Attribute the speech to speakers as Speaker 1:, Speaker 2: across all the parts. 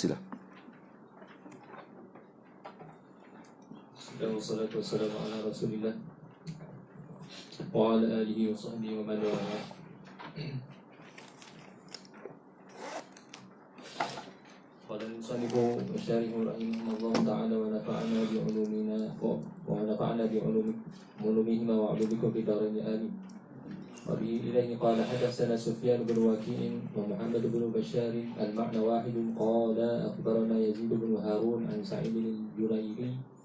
Speaker 1: sila.
Speaker 2: Wassalatu wassalamu ala Rasulillah wa ala alihi wa sahbihi wa man wala. Qala al-musannifu syarihul rahimahullah ta'ala wa nafa'ana bi ulumina wa nafa'ana bi ulumihima wa 'ulumikum fi darin amin. Wa bihi ilayhi qala hadatsana Sufyan bin Waki' wa Muhammad bin Bashar al-ma'na wahid qala akhbarana Yazid bin Harun an Sa'id al-Jurayri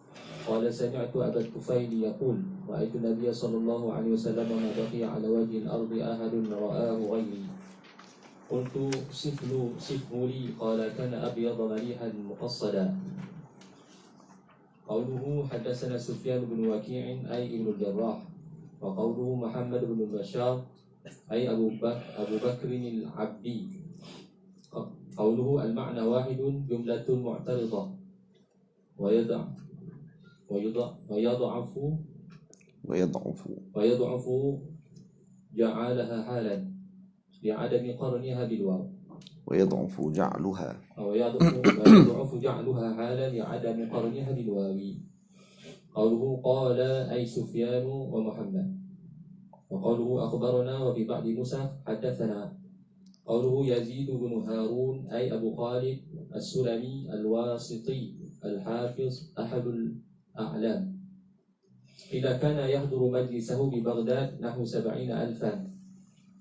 Speaker 2: قال سمعت أبا الطفيل يقول رأيت النبي صلى الله عليه وسلم وما بقي على وجه الأرض أحد رآه غيري قلت صفه لي قال كان أبيض مليحا مقصدا. قوله حدثنا سفيان بن وكيع أي ابن الجراح وقوله محمد بن بشار أي أبو بكر العبدي. قوله المعنى واحد جملة معترضة ويضعف جعلها حالا لعدم قرنها بالواو
Speaker 1: ويضعف جعلها
Speaker 2: حالا لعدم قرنها بالواو. قوله قال أي سفيان ومحمد. وقوله أخبرنا وفي بعض نسخ حدثنا. قوله يزيد بن هارون أي أبو خالد السلمي الواسطي الحافظ أحد الأعلام. إذا كان يحضر مجلسه ببغداد نحو 70,000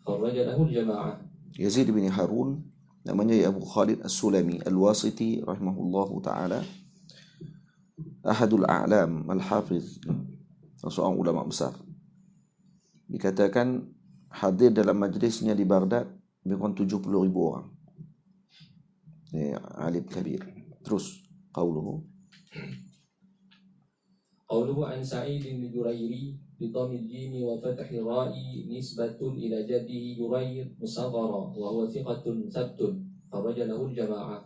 Speaker 2: خرج له الجماعة.
Speaker 1: Yazid bin Harun namanya Abu Khalid As-Sulami Al-Wasiti rahimahullahu ta'ala, Ahadul A'lam Al-Hafiz, seorang ulama besar. Dikatakan hadir dalam majlisnya di Baghdad lebih kurang 70,000 orang. Ini alim kabir. Terus qauluhu
Speaker 2: عن سعيد بن جريري بضم الجيم وفتح الراء نسبة إلى جده جرير مصغرا وهو ثقة ثبت خرج له الجماعة.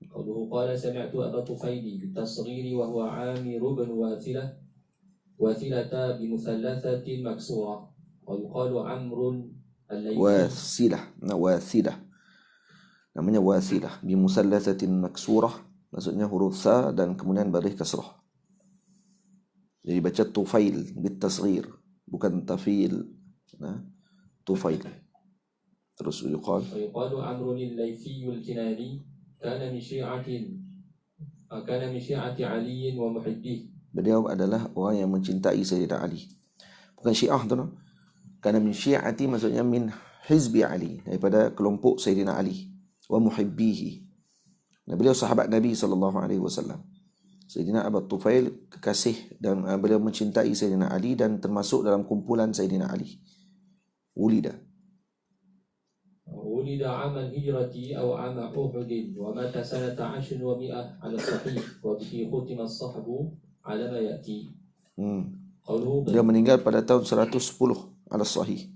Speaker 2: قوله قال سمعت أبا طفيل بالتصغير وهو عامر بن واثلة بمثلثة مكسورة ويقال عمرو الليثي
Speaker 1: واثلة namanya wasilah bimusallasatin maksurah, maksudnya huruf sa dan kemudian baris kasrah. Jadi baca tufail bitasghir, bukan tafil. Nah, tufail. Terus yuqal
Speaker 2: Amrun al-Laythi al-Kinani kana min syi'ati Ali wa muhibbih.
Speaker 1: Beliau adalah orang yang mencintai Sayyidina Ali. Bukan Syiah tu, no? Kana min syi'ati maksudnya min hizbi Ali, daripada kelompok Sayyidina Ali, wa muhibbihi. Nah, beliau sahabat Nabi SAW. Sayyidina Abu Tufail kekasih, dan beliau mencintai Sayyidina Ali dan termasuk dalam kumpulan Sayyidina Ali. Wulida
Speaker 2: عام الهجرة أو عام أحد ومات سنة 10 و100 على الصحيح وبه ختم الصحب على ما يأتي.
Speaker 1: Beliau meninggal pada tahun 110 ala sahih.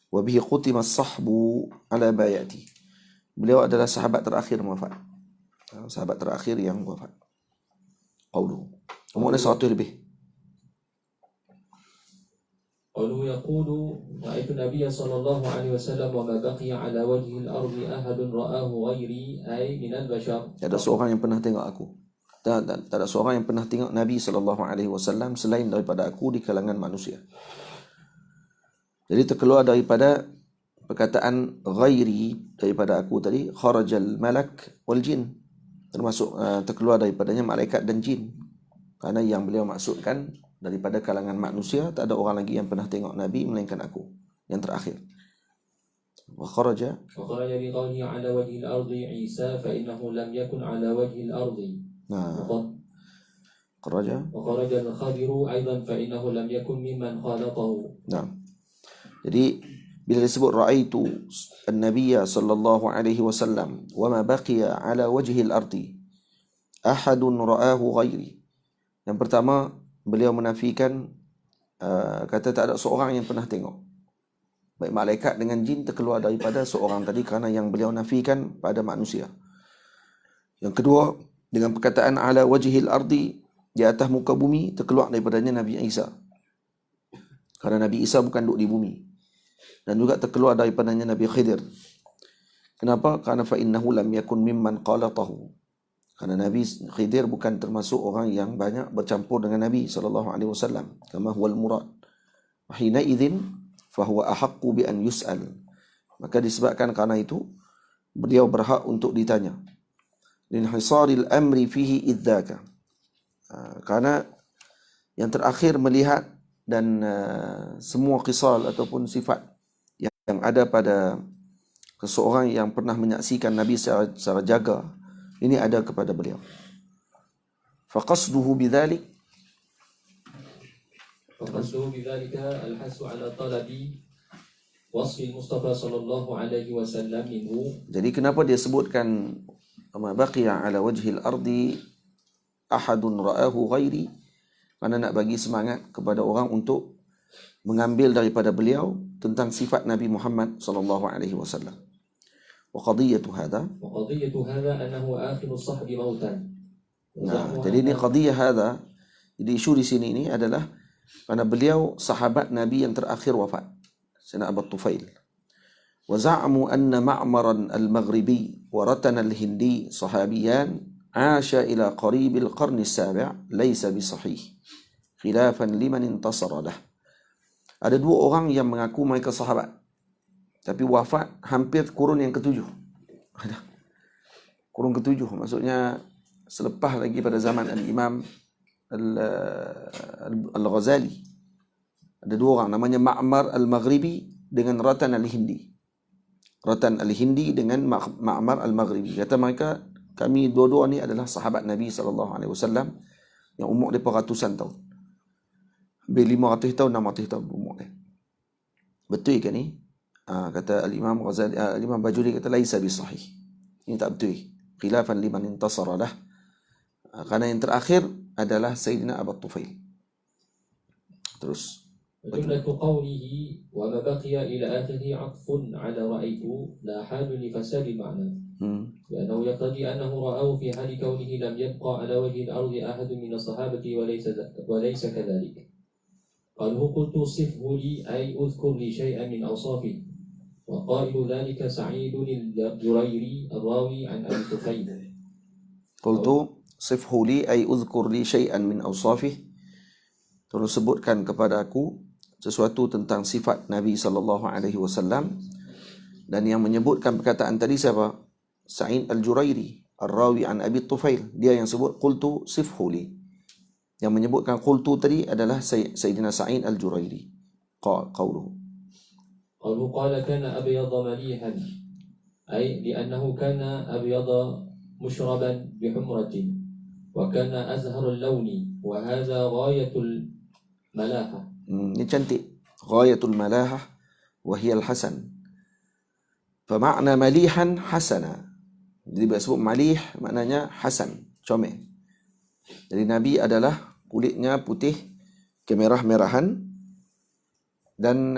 Speaker 1: Wa bihi khutima as-sahbu ala ma ya'ti. Beliau adalah sahabat terakhir wafat. Sahabat terakhir yang wafat. Qauluhu. Umurnya 100 lebih.
Speaker 2: Qauluhu yaqulu ra'aitu Nabiya sallallahu alaihi wasallam wa ma baqiya ala wajhi al-ardi ahadun ra'ahu ghairi ay min al-bashar.
Speaker 1: Ada seorang yang pernah tengok aku. Tak ada seorang yang pernah tengok Nabi sallallahu alaihi wasallam selain daripada aku di kalangan manusia. Jadi terkeluar daripada perkataan ghairi, daripada aku tadi, kharajal malak wal jin, termasuk terkeluar daripadanya malaikat dan jin. Karena yang beliau maksudkan daripada kalangan manusia tak ada orang lagi yang pernah tengok Nabi melainkan aku yang terakhir. Wa kharaja
Speaker 2: bi qawlihi ala wajhi al-ardi Isa fa innahu lam yakun ala wajhi al-ardi.
Speaker 1: Kharaja
Speaker 2: al-Khadiru aidan fa innahu lam yakun mimman khalatahu.
Speaker 1: Jadi bila disebut ra'aitu an-nabiyya sallallahu alaihi wasallam wa ma baqiya ala wajhi al-ardi ahadun ra'ahu ghairi. Yang pertama, beliau menafikan, kata tak ada seorang yang pernah tengok. Baik malaikat dengan jin terkeluar daripada seorang tadi kerana yang beliau nafikan pada manusia. Yang kedua, dengan perkataan ala wajhil ardi, di atas muka bumi, terkeluar daripadanya Nabi Isa. Kerana Nabi Isa bukan duduk di bumi. Dan juga terkeluar daripadanya Nabi Khidir. Kenapa? Kerana fa innahu lam yakun mimman qalatahu. Karena Nabi Khidir bukan termasuk orang yang banyak bercampur dengan Nabi SAW. Kama huwal murad. Wahina idzin fahuwa ahaqqu bi an yus'al. Maka disebabkan karena itu, beliau berhak untuk ditanya. Linhisaril amri fihi idzaka. Karena yang terakhir melihat dan semua kisal ataupun sifat yang ada pada seseorang yang pernah menyaksikan Nabi secara jaga, ini ada kepada beliau. Faqasduhu bidzalik
Speaker 2: al-hasu ala talabi wasfi Mustafa sallallahu alaihi wasallam minhu.
Speaker 1: Jadi kenapa dia sebutkan ma baqiya ala wajhil ardi ahadun ra'ahu ghairi? Karena nak bagi semangat kepada orang untuk mengambil daripada beliau tentang sifat Nabi Muhammad sallallahu alaihi wasallam. وقضية هذا
Speaker 2: أنه آخر الصحب موتا.
Speaker 1: Jadi ini qadiyah hadha. Jadi isu di sini ini adalah karena beliau sahabat Nabi yang terakhir wafat, Sayyidina Abu Tufail. Wa za'amu anna Ma'maran al-Maghribi wa Ratan al-Hindi sahabiyan asha ila qarib al-qarn as-sabi' laysa bisahih khilafan liman intasara lah. Ada dua orang yang mengaku mereka sahabat, tapi wafat hampir kurun yang ketujuh. Kurun ketujuh, maksudnya selepas lagi pada zaman Al-Imam Al-Ghazali. Ada dua orang, namanya Ma'mar Al-Maghribi dengan Ratan Al-Hindi. Ratan Al-Hindi dengan Ma'mar Al-Maghribi. Kata mereka, kami dua-dua ni adalah sahabat Nabi SAW yang umur mereka ratusan tahun. Hampir 500 tahun, 600 tahun umur dia. Betul ke ni? Kata Al-Imam Ghazali, Al-Imam Bajuri kata laisa bisahih. Ini tak betul. Khilafan liman intasara lah. Karena yang terakhir adalah Sayyidina Abu Tufail. Terus.
Speaker 2: وجملة قوله وما بقي إلى آخره عطف على رأيت لا حال لفساد المعنى لأنه يقتضي أنه رآه في حال كونه لم يبقى على وجه الأرض أحد من الصحابة وليس كذلك. قالوا قلت صفه لي أي أذكر لي شيئا من أوصافه. وقائل ذلك سعيد الجريري الراوي عن أبي طفيل.
Speaker 1: قلت صفه لي أي أذكر لي شيئا من أوصافه. Tolong sebutkan kepada aku sesuatu tentang sifat Nabi SAW. Dan yang menyebutkan perkataan tadi siapa? Sa'id al-Jurairi, al-Rawi an Abi Tufail. Dia yang sebut qultu sifhu li. Yang menyebutkan qultu tadi adalah Sayyidina Sa'id al-Jurairi. Qawluhu.
Speaker 2: قال كان أبيض مليحا أي لأنه كان أبيض مشربا بحمرة وكان أزهر اللون وهذا غاية الملاحة.
Speaker 1: Ini cantik. Ghayatul malahah wahiyal hasan. Famakna malihan hasana. Jadi disebut malih maknanya hasan, comel. Jadi Nabi adalah kulitnya putih kemerah-merahan dan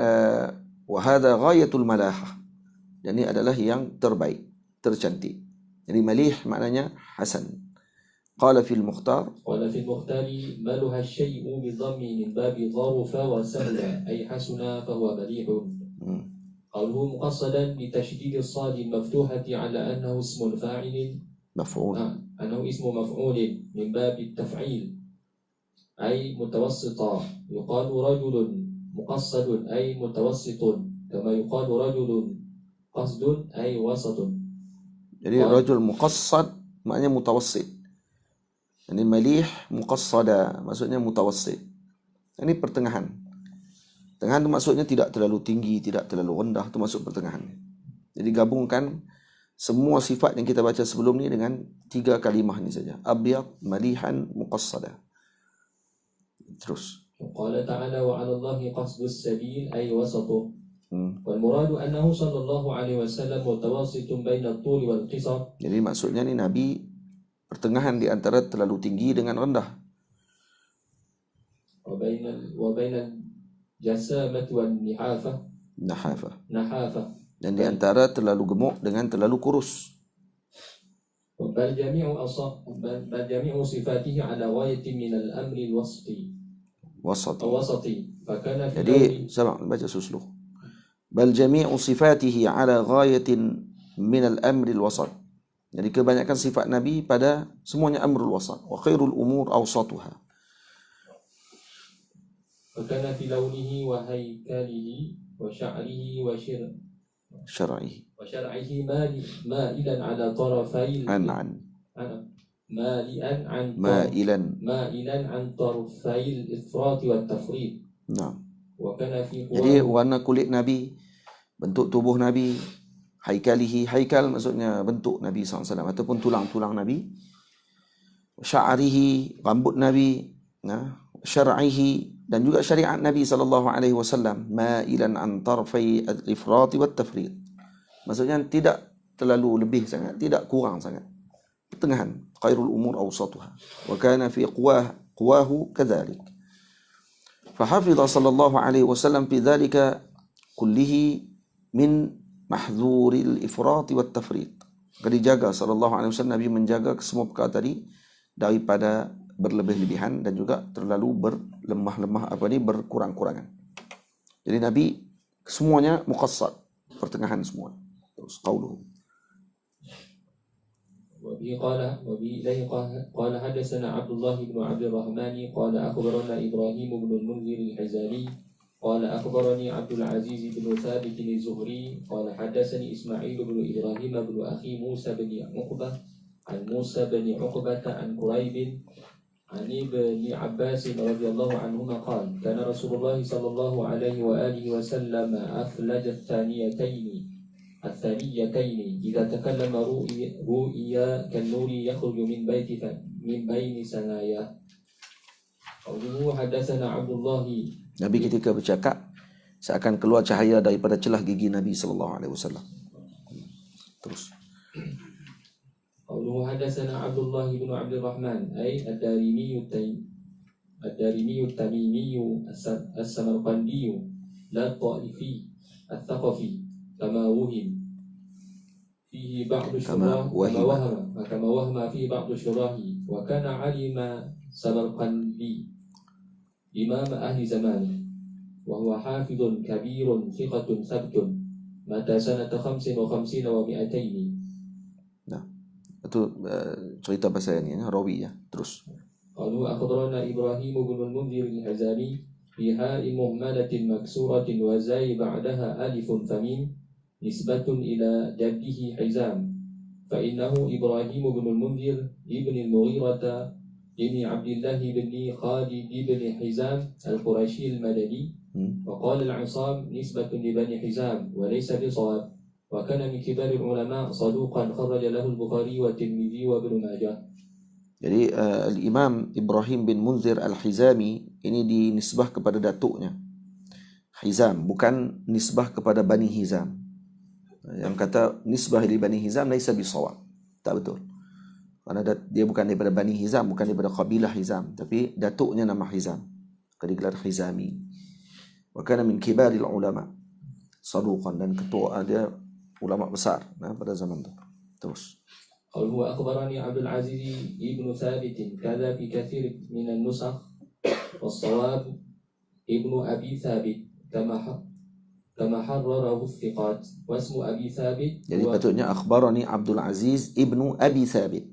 Speaker 1: wahada ghayatul malahah. Jadi adalah yang terbaik, tercantik. Jadi malih maknanya hasan. قال في المختار
Speaker 2: ملها الشيء بضم من باب ظرف وسهل أي حسن فهو مليح. قوله مقصدا بتشديد الصاد المفتوحة على أنه اسم الفاعل مفعول أنه اسم مفعول من باب التفعيل أي متوسطا. يقال رجل مقصد أي متوسط كما يقال رجل قصد أي وسط.
Speaker 1: Jadi rajul muqassad maknanya mutawassit. Ini malih muqassada maksudnya mutawassit. Ini pertengahan. Pertengahan itu maksudnya tidak terlalu tinggi, tidak terlalu rendah, itu masuk pertengahan. Jadi gabungkan semua sifat yang kita baca sebelum ni dengan 3 kalimah ni saja. Abyad, malihan, muqassada. Terus.
Speaker 2: Qala ta'ala wa 'ala Allahi qasdus sabil ay wasatu. Wal muradu annahu sallallahu alaihi wasallam mutawassitun baina at-tul wal qisar.
Speaker 1: Jadi maksudnya ni Nabi pertengahan di antara terlalu tinggi dengan rendah.
Speaker 2: Wa bainal jasamah wan
Speaker 1: nahafah. Dan di
Speaker 2: Dan
Speaker 1: antara terlalu gemuk dengan terlalu kurus.
Speaker 2: bal jami'u sifatihi ala ghayatin min al-amri al-wasati. Fakana
Speaker 1: Jadi sama baca susluh. Bal jami'u sifatihi ala ghayatin min al-amri al-wasat. Jadi kebanyakan sifat Nabi pada semuanya amrul wasat. Wa khairul umur awsatuha.
Speaker 2: وكان في لونه وهيكله وشعره
Speaker 1: Syar'i.
Speaker 2: وشرعه مائلا على طرفي مائلا عن طرفي الإفراط والتفريط.
Speaker 1: Nah.
Speaker 2: وكان في
Speaker 1: Jadi warna kulit Nabi, bentuk tubuh Nabi, haikalihi, haikal maksudnya bentuk Nabi SAW ataupun tulang-tulang Nabi, sya'rihi, rambut Nabi, syar'ihi, dan juga syariat Nabi SAW, ma'ilan an tarfai al-ifrat wa tafrid. Maksudnya tidak terlalu lebih sangat, tidak kurang sangat, pertengahan. Khairul umur awsatuha. Wa kana fi quwahu kadzalik. فحفظ صلى الله عليه وسلم في ذلك كله من محظور الإفراط والتفريط. Jadi dijaga sallallahu alaihi wasallam, Nabi menjaga semua perkara tadi daripada berlebih-lebihan dan juga terlalu berlemah-lemah berkurang-kurangan. Jadi Nabi semuanya muqassad, pertengahan semua. Terus qauluhu
Speaker 2: وبه قال حدثنا عبد الله بن عبد الرحمن قال أخبرنا إبراهيم بن المنذر الحزامي قال أخبرني عبد العزيز بن ثابت الزهري قال حدثني إسماعيل بن إبراهيم بن أخي موسى بن عقبة عن موسى بن عقبة عن قريب عن ابن عباس رضي الله عنهما قال كان رسول الله صلى الله عليه وآله وسلم أفلج الثانيتين إذا تكلم رؤيا كالنور يخرج من بين ثناياه. قوله حدثنا عبد الله.
Speaker 1: Nabi ketika bercakap seakan keluar cahaya daripada celah gigi Nabi sallallahu alaihi wasallam. Terus.
Speaker 2: قوله حدثنا عبد الله بن عبد الرحمن أي الدارمي التميمي السمرقندي لا الطائفي الثقفي كما وهم فيه بعض الشراح كما وهم فيه بعض الشراح. وكان علم سمرقندي إمام أهل زمانه وهو حافظ كبير ثقة ثبت مات سنة 55 و200.
Speaker 1: Nah, itu cerita pasal ini rawi ya. Terus.
Speaker 2: قالوا أخبرنا إبراهيم بن المنذر الحزامي في هاء مهملة مكسورة وزاي بعدها ألف ثمين نسبة إلى جده حزام فإنه إبراهيم بن المنذر ابن المغيرة ابن عبد الله بن خالد بن حزام القرشي المدني. وقال العصام نسبة لبني حزام وليس بصواب. وكان من كبار العلماء صدوقا خرج له البخاري والترمذي وابن ماجه.
Speaker 1: Jadi Al-Imam Ibrahim bin Munzir Al-Hizami ini dinisbah kepada datuknya Hizam, bukan nisbah kepada Bani Hizam. Yang kata nisbah li Bani Hizam laisa bisawab, tak betul. Karena dia bukan daripada Bani Hizam, bukan daripada kabilah Hizam, tapi datuknya nama Hizam, digelar Hizami. Wa kana min kibaril ulama, saduqan, dan ketua dia ulama besar pada zaman itu. Terus.
Speaker 2: هو أخبرني عبد العزيز ابن ثابت كذا في كثير من النسخ والصواب ابن أبي ثابت كما حرره الثقات واسم أبي ثابت.
Speaker 1: Jadi patutnya akhbarani Abdul Aziz ibnu Abi Thabit.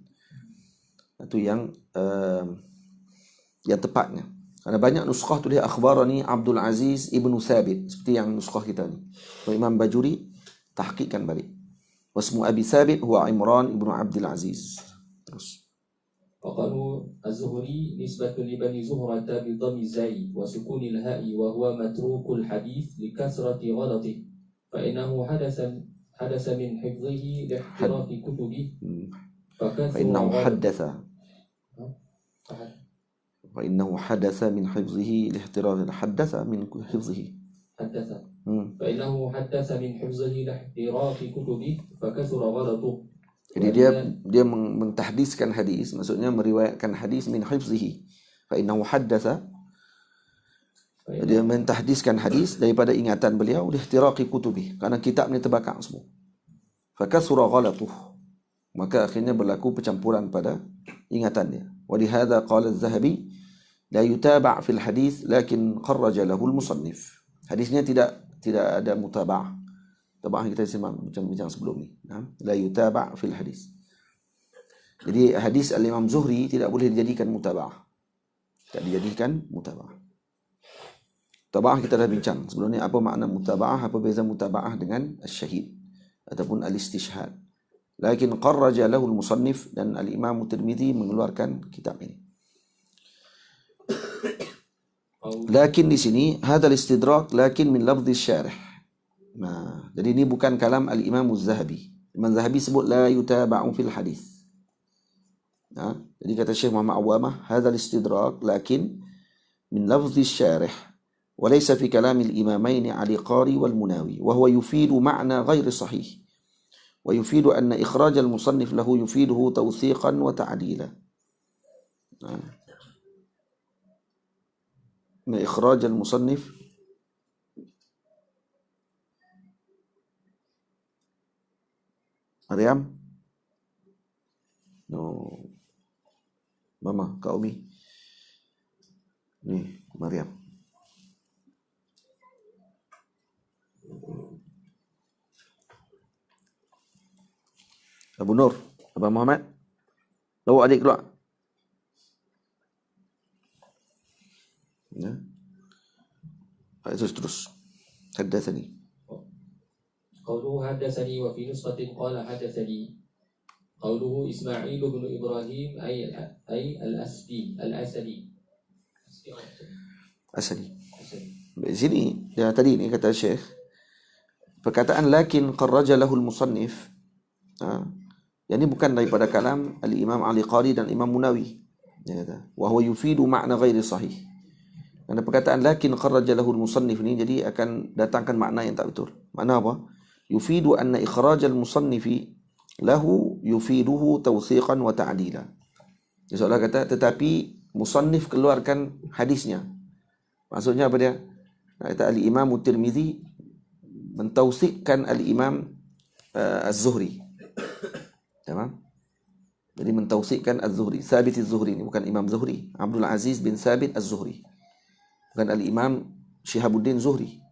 Speaker 1: Itu yang tepatnya. Karena banyak nuskah tulis akhbarani Abdul Aziz ibnu Thabit seperti yang nuskah kita ni. Imam Bajuri tahqiqkan balik. Wasmu Abi Thabit huwa Imran ibnu Abdul Aziz. Terus.
Speaker 2: وقالوا الزهري نسبة لبني زهرة بضم الزاي وسكون الهاء وهو متروك الحديث لكثرة غلطه فإنه حدث من حفظه لاحتراف كتبه
Speaker 1: فإنه حدث من حفظه لاحتراف حدث من حفظه
Speaker 2: فإنه حدث من حفظه لاحتراف كتبه فكثر غلطه.
Speaker 1: Jadi dia mentahdiskan hadis, maksudnya meriwayatkan hadis min hifzihi. Fa innahu haddatsa, dia mentahdiskan hadis daripada ingatan beliau lihtiraqi kutubi, karena kitabnya terbakar semua. Fa kasura ghalatuh, maka akhirnya berlaku percampuran pada ingatannya. Wa li hadza qala az-Zahabi la yutaba' fil hadis lakin kharraja lahu al-musannif. Hadisnya tidak ada mutaba'ah. Tabah kita bincang sebelum ni. La yutaba' fil hadis. Jadi hadis Al-Imam Zuhri tidak boleh dijadikan mutaba'ah. Tak dijadikan mutaba'ah. Mutaba'ah kita dah bincang sebelum ni, apa makna mutaba'ah, apa beza mutaba'ah dengan al-syahid ataupun al-istishhad. Lakin qarraja lahu al-musannif, dan Al-Imam Tirmidzi mengeluarkan kitab ini. Lakin di sini hadal istidrak lakin min lafzi syarih. Nah, jadi ini bukan kalam Al-Imam Az-Zahabi. Imam Zahabi sebut la yutaba'u fil hadis. Nah, jadi kata Syekh Muhammad Awamah, hadal istidrak lakin min lafzi syarih wa laysa fi kalam al-imamain Ali Qari wal Munawi wa huwa yufidu ma'na ghair sahih wa yufidu anna ikhraj al-musannif lahu yufiduhu tawthiqan wa ta'dila. Nah, ikhraj al-musannif Maryam? No. Mama, Kak Umi. Ni, Maryam. Abu Nur, Abang Muhammad. Bawa adik keluar. Ya. Terus. Hadatsani.
Speaker 2: قوله حدثني وفي نسخة قال حدثني. قوله إسماعيل بن إبراهيم أي الأسدي. Di sini ya, tadi ni kata Syekh, perkataan lakin qarraja lahul musannif, yang ini bukan daripada kalam Al-Imam Ali Qari dan Imam Munawi. Dia kata wa huwa yufidu ma'na ghairi sahih. Karena perkataan lakin qarraja lahul musannif ni jadi akan datangkan makna yang tak betul. Makna apa? Yufidu anna ikhraj al-musannifi lahu yufiduhu tawthiqan wa ta'dila. Dia seolah kata tetapi musannif keluarkan hadisnya. Maksudnya apa dia? Kata Al-Imam Tirmidzi mentausikkan Al-Imam Az-Zuhri. Tamam? Jadi mentausikkan Az-Zuhri, Thabit Az-Zuhri ini bukan Imam Zuhri, Abdul Aziz bin Thabit Az-Zuhri. Bukan Al-Imam Syihabuddin Zuhri.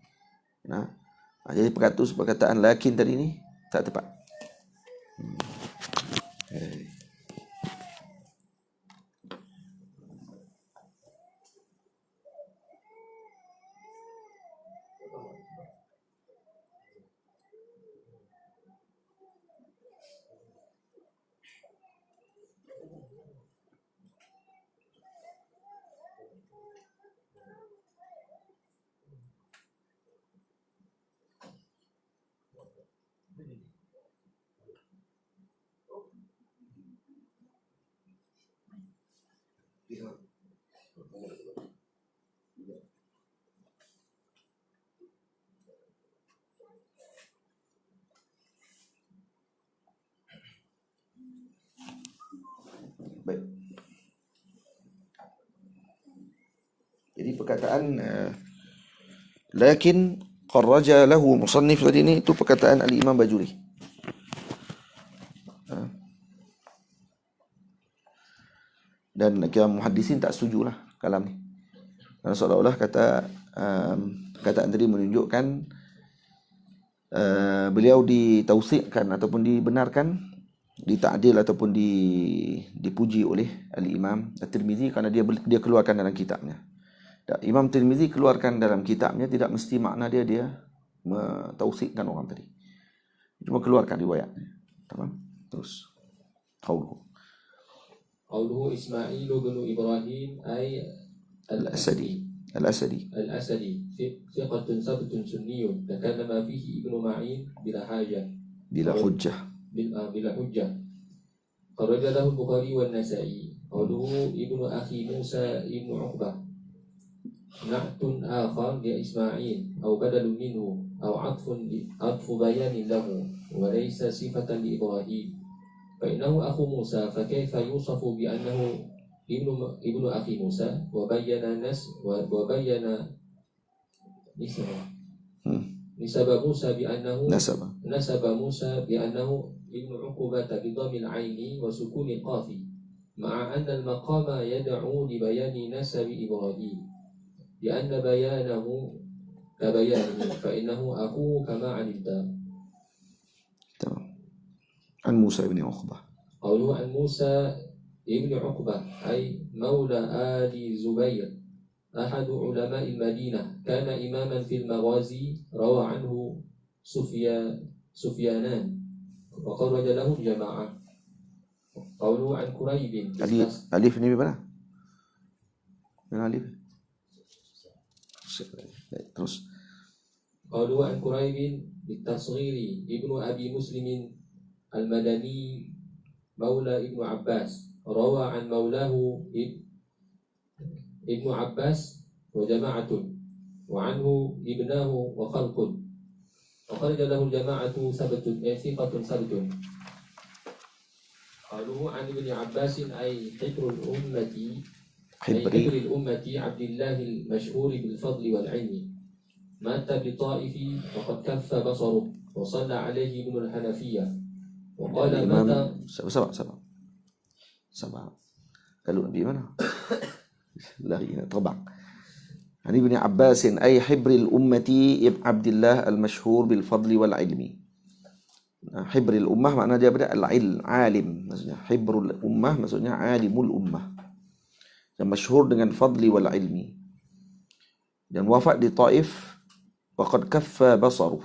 Speaker 2: Nah, jadi perkataan lakin tadi ni tak tepat. Baik. Jadi perkataan lakin qarraja lahu musannif tadi ni itu perkataan Al-Imam Bajuri. Dan muhaddisin tak setujulah kalam ni. Karena seolah-olah perkataan tadi menunjukkan beliau ditausikkan ataupun dibenarkan, dita'dil ataupun dipuji oleh Al-Imam At-Tirmidzi kerana dia keluarkan dalam kitabnya. Imam Tirmidzi keluarkan dalam kitabnya tidak mesti makna dia mentausikkan orang tadi. Cuma keluarkan riwayatnya. Tamam? Terus. قوله إسماعيل بن إبراهيم أي
Speaker 1: الأسدي
Speaker 2: ثقة ثبت سني تكلم فيه ابن معين بلا حجة خرج له البخاري والنسائي. قوله ابن أخي موسى ابن عقبة نعت آخر لإسماعيل أو بدل منه أو عطف بيان له وليس صفة لإبراهيم فإنه أخو موسى فكيف يوصف بأنه ابن أخي موسى وبين نسب موسى بأنه نسب موسى بأنه ابن عقبة بضم العين وسكون القاف مع أن المقام يدعو لبيان نسب إبراهيم لأن بيانه كبيانه فإنه أخوه كما علمت.
Speaker 1: عن موسى بن عقبة
Speaker 2: قوله عن موسى ابن عقبة أي مولى آل زبير أحد علماء المدينة كان إماما في المغازي روى عنه سفيانان وخرج له جماعة. قوله عن كريب
Speaker 1: Alif ni mana? Yang alif. Terus.
Speaker 2: قوله عن كريب بالتصغير ابن أبي مسلم المدني مولى ابن عباس روى عن مولاه ابن عباس وجماعة وعنه ابناه وخلق وخرج له الجماعة ثقة ثبت. قالوا عن ابن عباس أي حبر الأمة عبد الله المشهور بالفضل والعلم مات بطائف وقد كف بصره وصلى عليه ابن الحنفية وقال مات
Speaker 1: sabar. Kalau Nabi mana? Lari nak terbang. An Ibn Abbas ay hibril ummati Abdullah al-mashhur bil fadli wal ilmi. Hibril ummah makna dia pada al-ilm, alim maksudnya. Hibrul ummah maksudnya alimul ummah. Yang masyhur dengan fadli wal ilmi. Dan wafat di Taif waqad kaffa basaruh.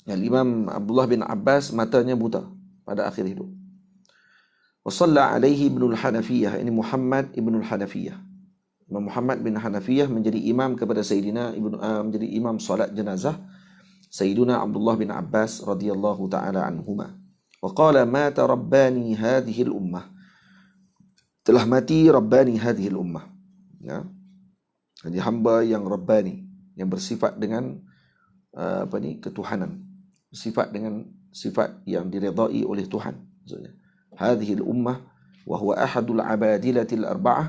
Speaker 1: Yang Imam Abdullah bin Abbas matanya buta pada akhir hidup. Wasalla alaihi ibnul Hanafiyah, ini Muhammad ibnul Hanafiyah. Imam Muhammad bin Hanafiyah menjadi imam kepada Sayyidina menjadi imam salat jenazah Sayyiduna Abdullah bin Abbas radhiyallahu taala anhuma. Wa qala mata rabbani hadhihi al-ummah. Telah mati rabbani hadhihi al-ummah. Ya. Jadi hamba yang rabbani, yang bersifat dengan ketuhanan. Bersifat dengan sifat yang diridai oleh Tuhan maksudnya. هذه الأمة وهو أحد العبادلة الأربعة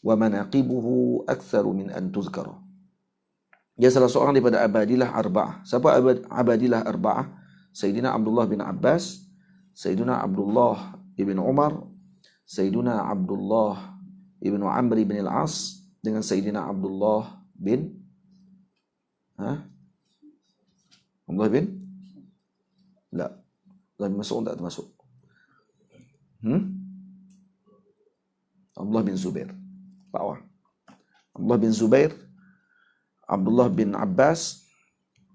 Speaker 1: ومناقبه أكثر من أن تذكر. Dia salah seorang daripada abadilah arba'ah. Siapa abadilah arba'ah? Sayyidina Abdullah bin Abbas, Sayyidina Abdullah ibn Umar, Sayyidina Abdullah ibn Amr ibn al-As dengan Sayyidina Abdullah bin Abdullah bin Abdullah bin Mas'ud tak termasuk. Abdullah bin Zubair. Pak orang. Abdullah bin Zubair, Abdullah bin Abbas,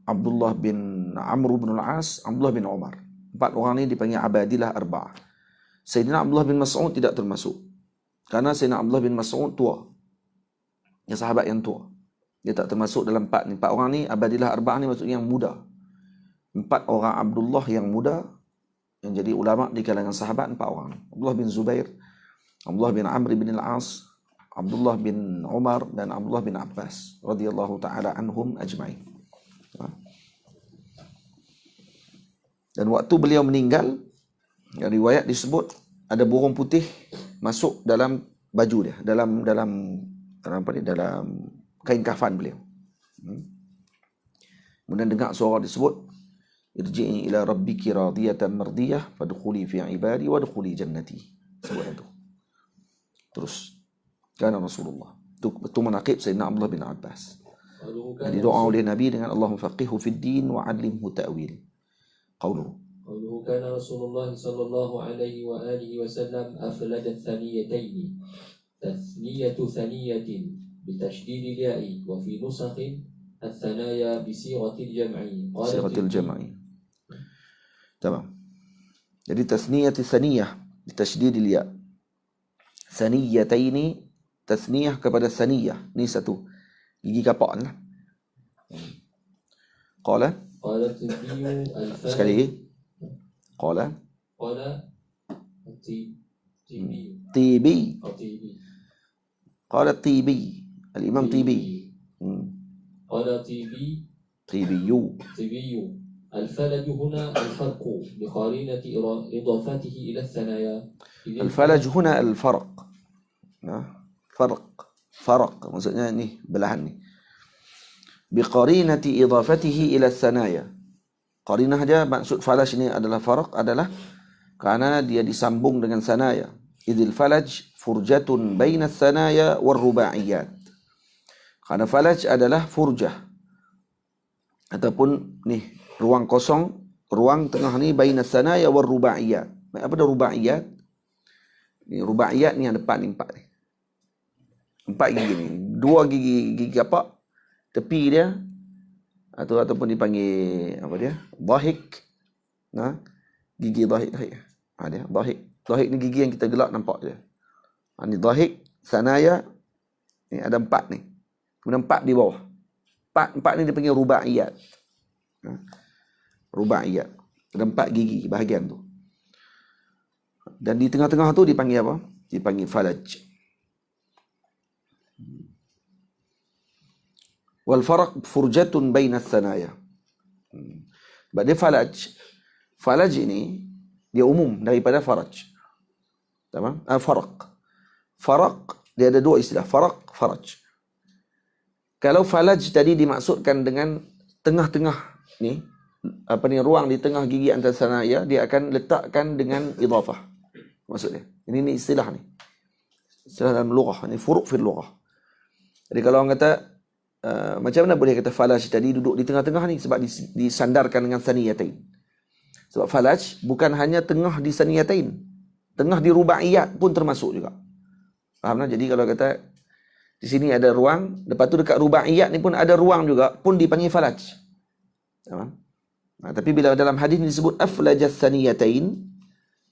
Speaker 1: Abdullah bin Amr bin al-As, Abdullah bin Umar. 4 orang ini dipanggil abadilah arba'ah. Sayyidina Abdullah bin Mas'ud tidak termasuk. Karena Sayyidina Abdullah bin Mas'ud tua. Yang sahabat yang tua. Dia tak termasuk dalam 4 ni. 4 orang ni abadilah arba'ah ni maksudnya yang muda. 4 orang Abdullah yang muda yang jadi ulama di kalangan sahabat 4 orang. Abdullah bin Zubair, Abdullah bin Amr bin al-As, Abdullah bin Umar dan Abdullah bin Abbas radhiyallahu taala anhum ajma'in. Dan waktu beliau meninggal, yang riwayat disebut ada burung putih masuk dalam baju dia, dalam kain kafan beliau. Kemudian dengar suara disebut, irji'i ila rabbiki radiyatan mardiyah fadkhuli fi ibadi wadkhuli jannati. Sebut itu. Terus kana Rasulullah. Itu betul manaqib Sayyidina Abdullah bin Abbas. Jadi doa oleh Nabi dengan Allahumma faqihu fid din wa 'allimhu ta'wil. Qauluhu
Speaker 2: kana Rasulullah sallallahu alaihi wa alihi wasallam aflad ath-thaniyatayn. Tathniyatu thaniyatin bitashdid al-ya'i wa fi nusakhin الثنايا بصيغة الجمع.
Speaker 1: صيغة الجمع. تمام. Jadi tasniyah tsaniyah bitasydid al-ya. Saniyataini tasniyah kepada saniyah. Ni satu. Gigi kapak lah. Qala sekali lagi. Qala Tibi. Qala Tibi. Al-Imam Tibi.
Speaker 2: قال طيبي الفلج هنا الفرق بقرينة إضافته إلى الثنايا.
Speaker 1: الفلج هنا الفرق. فرق maksudnya ni belahan ni. بقرينة إضافته إلى الثنايا. Qarinah dia maksud falaj ni adalah farq adalah karena dia disambung dengan sanaya. Idil falaj furjatun baina sanaya war rubaiyat. Karena falaj adalah furjah ataupun ni ruang kosong, ruang tengah ni baina sanaya war rubaiyat, Apa dah rubaiyat? Ni rubaiyat ni yang depan ni 4 ni. 4 gigi ni. 2 gigi kapak tepi dia ataupun dipanggil apa dia? Dhahik. Nah, gigi dhahik. Dia dhahik. Dhahik ni gigi yang kita gelak nampak dia. Ni dhahik, sanaya. Ni ada 4 ni. Kemudian 4 di bawah. 4 ni dipanggil rubaiyat. Rubaiyat. Ada 4 gigi bahagian tu. Dan di tengah-tengah tu dipanggil apa? Dipanggil falaj. Wal faraq furjatun baina sanaya. Sebab dia falaj. Falaj ini dia umum daripada faraj. Tamam? Faraq. Faraq dia ada 2 istilah, faraq, faraj. Kalau falaj tadi dimaksudkan dengan tengah-tengah ni, ruang di tengah gigi antara sanaya, dia akan letakkan dengan idhafah. Maksud dia. Ini istilah ni. Istilah dalam lughah, ni furuq fil lughah. Jadi kalau orang kata macam mana boleh kata falaj tadi duduk di tengah-tengah ni, sebab disandarkan dengan saniyatain. Sebab falaj bukan hanya tengah di saniyatain, tengah di rubaiyat pun termasuk juga. Faham tak? Jadi kalau kata di sini ada ruang, lepas tu dekat rubaiyat ni pun ada ruang juga, pun dipanggil falaj. Faham? Tapi bila dalam hadis ni disebut aflajas saniyatain,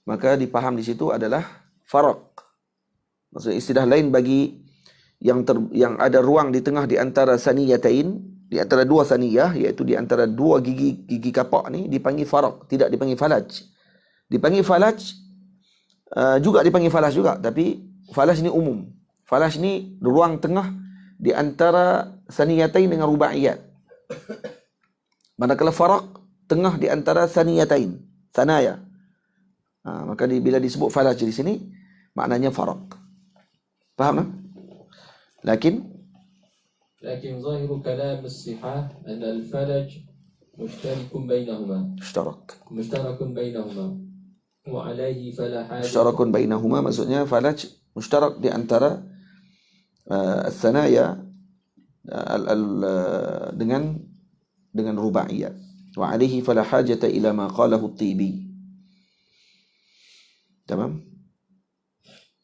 Speaker 1: maka dipaham di situ adalah faraq. Maksudnya istilah lain bagi yang ada ruang di tengah di antara saniyatain, di antara 2 saniyah, iaitu di antara 2 gigi kapak ni, dipanggil faraq, tidak dipanggil falaj. Dipanggil falaj juga dipanggil falaj juga, tapi falaj ni umum. Falaj ni ruang tengah di antara saniyatain dengan rubaiyat. Manakala faraq tengah di antara saniyatain, sanaya. Maka bila disebut falaj di sini, maknanya faraq. Faham tak? Lakin
Speaker 2: ظاهر كلام الصحاح أن الفلج مشترك بينهما. مشترك بينهما وعليه فلا حاجة.
Speaker 1: مشترك بينهما maksudnya falaj mushtarak di antara الثنايا dengan rubaiyat. وعليه فلا حاجة إلى ما قاله الطيبي. Tamam?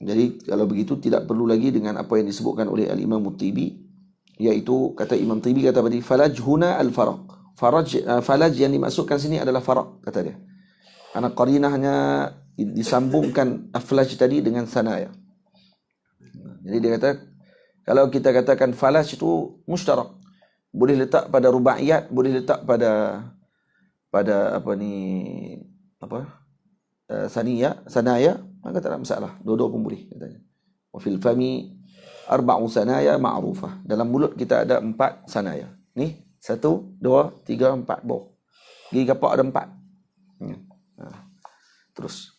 Speaker 1: Jadi kalau begitu tidak perlu lagi dengan apa yang disebutkan oleh Al-Imam At-Tibi, iaitu kata Imam Tibi kata tadi falaj huna al-faraq. Falaj yang dimaksudkan sini adalah faraq, kata dia. Karena qarinahnya disambungkan aflaj tadi dengan sanaya. Jadi dia kata kalau kita katakan falaj itu mushtarak, boleh letak pada rubaiyat, boleh letak pada sanaya, maka tak ada masalah. Dua-dua pun boleh, katanya. Wa fil fami arba'u sanaya ma'rufah. Dalam mulut kita ada 4 sanaya. Ni 1, 2, 3, 4 bawah. Gigi kapak ada 4. Terus.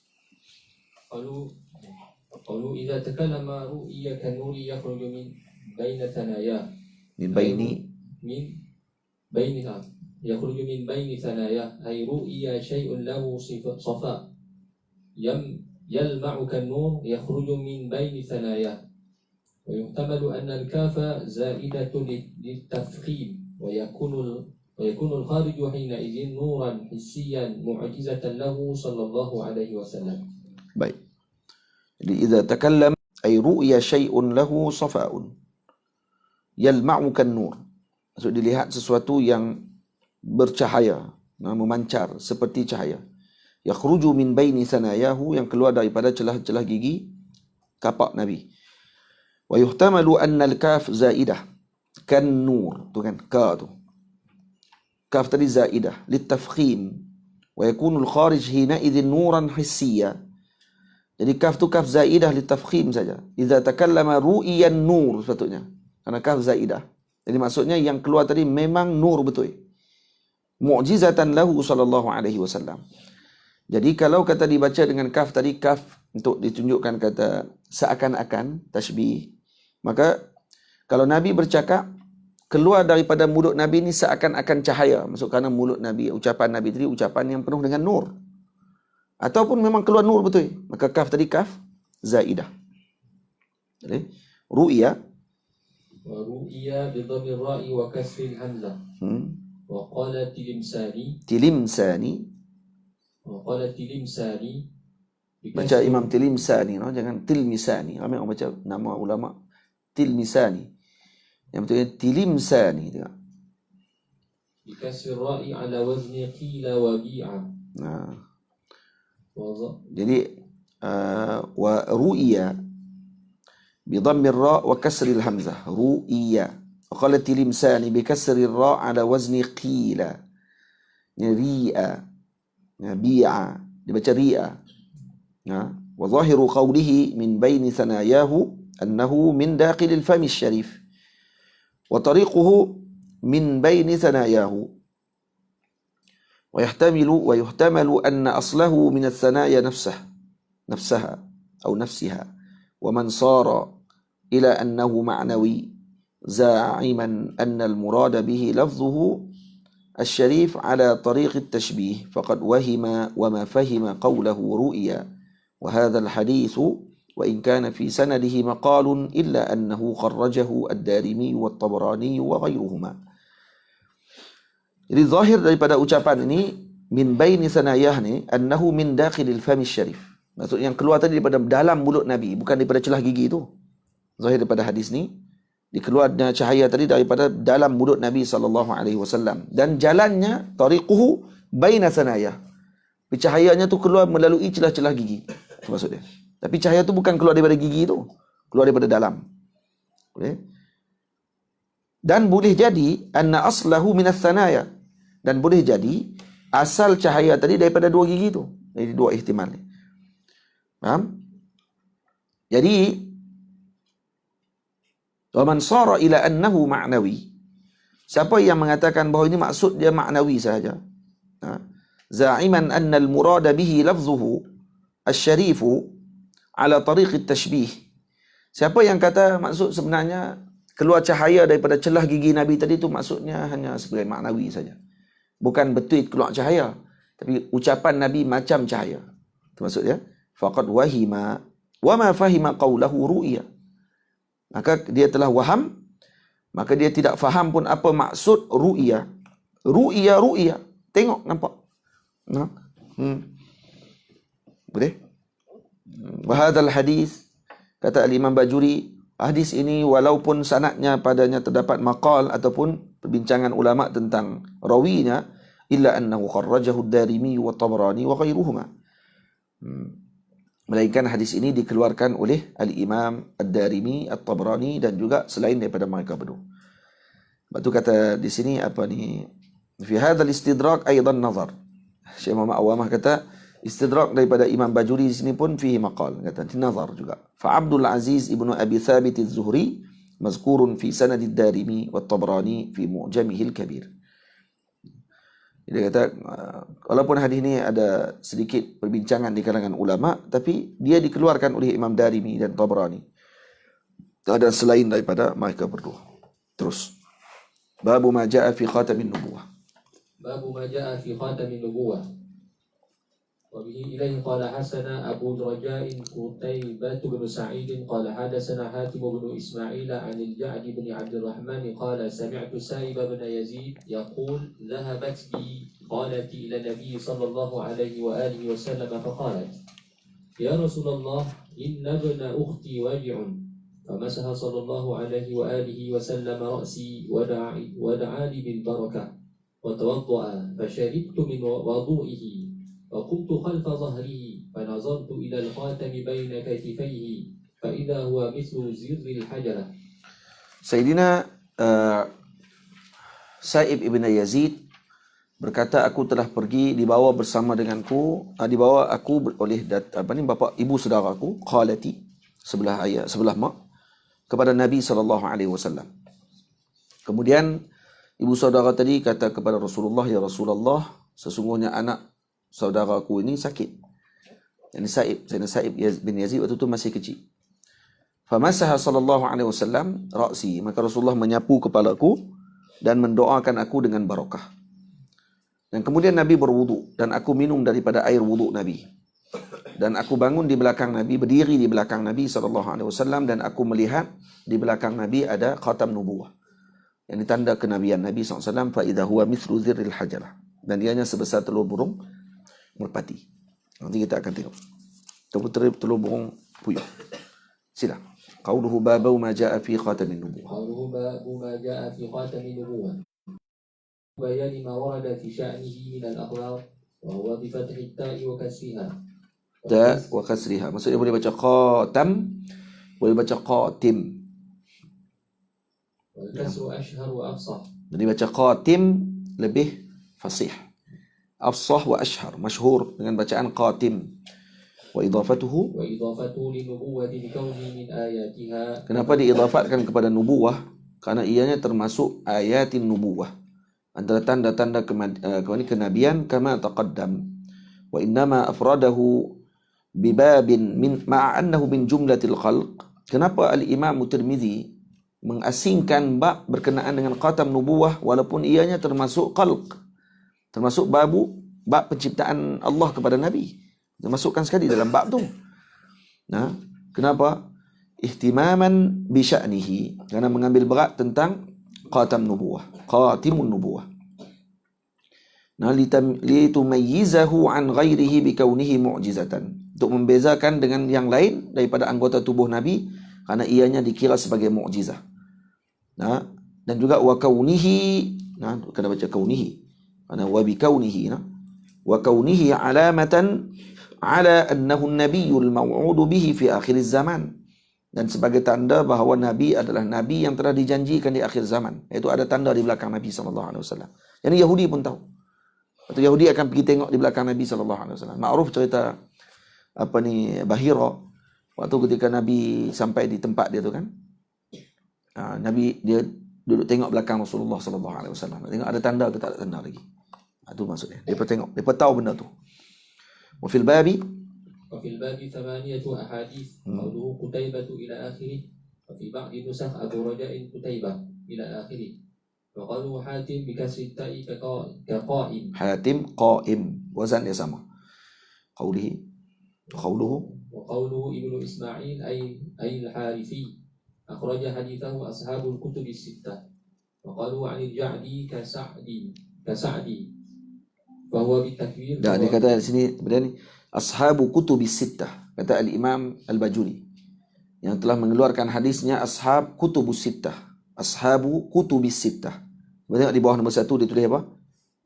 Speaker 2: Qalu idza takallama ru'ya kanuri yakhruju min baina sanaya. يخرج من بين ثناياه أي رؤيا شيء له صفاء يلمع كالنور يخرج من بين ثناياه. ويحتمل أن الكاف زائدة للتفخيم ويكون الخارج حينئذ نورا حسيا معجزة له صلى الله عليه وسلم.
Speaker 1: Baik. Jadi إذا تكلم أي رؤيا شيء له صفاء يلمع كالنور. Maksud dilihat sesuatu yang bercahaya, memancar seperti cahaya. Yakhruju min baini sanayahu, yang keluar daripada celah-celah gigi kapak Nabi. Wa yuhtamalu anna al-kaf zaidah kan nur, tu kan ka tu. Kaf tadi zaidah litafkhim wa yakunu al-kharij hina idzin nuran hissiya. Jadi kaf tu kaf zaidah litafkhim saja. Idza takallama ru'iyan nur sepatutnya. Karena kaf zaidah. Jadi maksudnya yang keluar tadi memang nur betul. Mu'jizatan lahu sallallahu alaihi wasallam. Jadi kalau kata dibaca dengan kaf tadi, kaf untuk ditunjukkan kata seakan-akan tashbih, maka kalau Nabi bercakap, keluar daripada mulut Nabi ni seakan-akan cahaya. Maksud kerana mulut Nabi, ucapan Nabi tadi ucapan yang penuh dengan nur. Ataupun memang keluar nur betul. Maka kaf tadi kaf zaidah. Jadi ru'ya
Speaker 2: wa ru'ya bi dhammi ra'i wa kasri hamzah. وقال تلمساني
Speaker 1: Baca Imam Tilimsani, no? Jangan Tilmisani. Ramai orang baca nama ulama Tilmisani. Yang betulnya Tilimsani. Tengok.
Speaker 2: Bikasir ra'i ala wazni qila wa bi'a.
Speaker 1: Nah. Jadi wa ru'iya بضم الراء وكسر الهمزة رؤيا وقال التلمساني بكسر الراء على وزن قيل ريئا بيعا dibaca ريئا وظاهر قوله من بين ثناياه أنه من داخل الفم الشريف وطريقه من بين ثناياه ويحتمل أن أصله من الثنايا نفسها أو نفسها ومن صار إلى أنه معنوي زاعما أن المراد به لفظه الشريف على طريق التشبيه فقد وهم وما فهم قوله رؤيا وهذا الحديث وإن كان في سنده مقال إلا أنه خرجه الدارمي والطبراني وغيرهما. Jadi zahir daripada ucapan ini min baini sanayah ni annahu min dakhilil fami syarif. Maksud yang keluar tadi daripada dalam mulut Nabi, bukan daripada celah gigi tu. Zahir daripada hadis ni, dikeluarnya cahaya tadi daripada dalam mulut Nabi SAW. Dan jalannya, tariquhu baina sanayah. Cahayanya tu keluar melalui celah-celah gigi. Itu maksud dia. Tapi cahaya tu bukan keluar daripada gigi tu. Keluar daripada dalam. Boleh? Dan boleh jadi, anna aslahu minas sanayah. Dan boleh jadi, asal cahaya tadi daripada dua gigi tu. Jadi dua ihtimal ni. Faham? Jadi wa man sara ila annahu ma'nawi. Siapa yang mengatakan bahawa ini maksud dia maknawi sahaja. Za'iman anna al-murada bihi lafzuhu asy-syarifu ala tariq at-tashbih. Siapa yang kata maksud sebenarnya keluar cahaya daripada celah gigi Nabi tadi tu maksudnya hanya sebagai maknawi saja. Bukan betul keluar cahaya, tapi ucapan Nabi macam cahaya. Itu maksudnya. Faqad wahima wa ma fahima qawlahu ru'ya. Maka dia telah waham, maka dia tidak faham pun apa maksud ru'ya. Ru'ya. Tengok, nampak. Boleh? Wa hadzal hadis, kata Al-Imam Bajuri, hadis ini walaupun sanadnya padanya terdapat maqal ataupun perbincangan ulama tentang rawinya, illa annahu kharrajahu ad-Darimi wa Tabrani wa ghairuhuma. Melainkan hadis ini dikeluarkan oleh Al-Imam Ad-Darimi, At-Tabrani dan juga selain daripada mereka berdua. Sebab tu kata di sini apa ni? Fi hadzal istidrak aidan nazar. Syekh Muhammad Awamah kata istidrak daripada Imam Bajuri di sini pun fihi maqal, kata nazar juga. Fa Abdul Aziz ibnu Abi Thabit Az-Zuhri mazkurun fi sanad Ad-Darimi wa At-Tabrani fi Mu'jamih Al-Kabir. Dia kata, walaupun hadis ini ada sedikit perbincangan di kalangan ulama, tapi dia dikeluarkan oleh Imam Darimi dan Tabrani. Dan selain daripada mereka berdua. Terus. Babu ma ja'a fi khatamin nubuwah.
Speaker 2: Babu ma ja'a fi khatamin nubuwah. وبه إليه قال حسنا أبو درجاء قتيبة بن سعيد قال حدثنا حاتم بن إسماعيل عن الجعد بن عبد الرحمن قال سمعت سائب بن يزيد يقول ذهبت بي خالتي إلى النبي صلى الله عليه وآله وسلم فقالت يا رسول الله إن ابن أختي واجع فمسح صلى الله عليه وآله وسلم رأسي ودعا لي بالبركة وتوضأ فشربت من وضوئه وقمت خلف ظهره فنظرت إلى الخاتم بين كتفيه فإذا هو مثل زر الحجرة.
Speaker 1: Sayyidina Sa'ib ibn Yazid berkata, aku telah pergi dibawa bersama denganku, dibawa aku oleh bapa ibu saudaraku, khalati, sebelah ayah, sebelah mak, kepada Nabi SAW. Kemudian ibu saudara tadi kata kepada Rasulullah, ya Rasulullah, sesungguhnya anak saudaraku ini sakit. Ini Sayyidina Sa'ib bin Yazid waktu itu masih kecil. Famasaha sallallahu alaihi wasallam ra'si, maka Rasulullah menyapu kepalaku dan mendoakan aku dengan barakah. Dan kemudian Nabi berwuduk dan aku minum daripada air wuduk Nabi. Dan aku bangun di belakang Nabi, berdiri di belakang Nabi sallallahu alaihi wasallam, dan aku melihat di belakang Nabi ada khatam nubuwah. Yang ditanda kenabian Nabi SAW, fa idza huwa mithlu zirril hajarah. Dan dianya sebesar telur burung merpati. Nanti kita akan tengok. terhubung puyuh. Sila. Qauluhu babu ma jaa fi khatamin nubuwah.
Speaker 2: قوله باب ما جاء في خاتم النبوة بيان ما ورد في شأنه من الأخبار وهو بفتح التاء وكسرها
Speaker 1: Ta wa kasriha. Maksudnya boleh baca khatam, boleh baca qatim.
Speaker 2: والكسر أشهر وأفصح.
Speaker 1: Jadi baca qatim lebih fasih. Afsah wa ashhar, masyhur dengan bacaan qatim. Wa idafatuhu,
Speaker 2: وإضافته للنبوة لكونه من آياتها.
Speaker 1: kenapa diidafatkan kepada nubuwah? Karena ianya termasuk ayatin nubuwah. Antara tanda-tanda kenabian kama taqaddam. Wa innama afradahu bibabin min ma'a annahu min jumlatil khalq. Kenapa al-Imam Tirmizi mengasingkan bab berkenaan dengan khatam nubuwah walaupun ianya termasuk khalq, termasuk bab penciptaan Allah kepada Nabi, termasukkan sekali dalam bab tu. Nah, kenapa? Ihtimaman bi sya'nihi, karena mengambil berat tentang khatam nubuwah, khatimun nubuwah. Nah, litumayyizahu an ghairihi bi kaunihi mu'jizatan, untuk membezakan dengan yang lain daripada anggota tubuh Nabi karena ianya dikira sebagai mukjizah. Nah, dan juga wa kaunihi, nah kena baca kaunihi. Karena wa bi kaunihi, nah. Wa kaunihi alamatan ala annahu an-nabiyyul maw'ud bihi fi akhir zaman. Dan sebagai tanda bahawa Nabi adalah Nabi yang telah dijanjikan di akhir zaman. Itu ada tanda di belakang Nabi SAW. Yang Yahudi pun tahu. Atau Yahudi akan pergi tengok di belakang Nabi SAW. Ma'ruf cerita Bahira, waktu ketika Nabi sampai di tempat dia tu kan, Nabi dia duduk tengok belakang Rasulullah SAW. Tengok ada tanda ke tak ada tanda lagi. Itu maksudnya. Dia tengok, dia tahu benda tu. Wa fil babi,
Speaker 2: وفي الباب 8 أحاديث قوله قتيبة إلى آخره وفي بعض نسخ أبو رجاء قتيبة إلى آخره وقالوا حاتم بكسر التاء كقائم.
Speaker 1: Hatim qaim, wazan dia sama. قوله
Speaker 2: وقوله ابن إسماعيل أي الحارثي أخرج حديثه أصحاب الكتب الستة وقالوا عن الجعدي كسعدي وهو بالتكبير.
Speaker 1: Dah dia kata di sini kemudian ashabu kutubis sittah, kata al-Imam al-Bajuri yang telah mengeluarkan hadisnya ashab kutubus sittah, ashabu kutubis sittah. Tengok di bawah nombor 1 ditulis apa?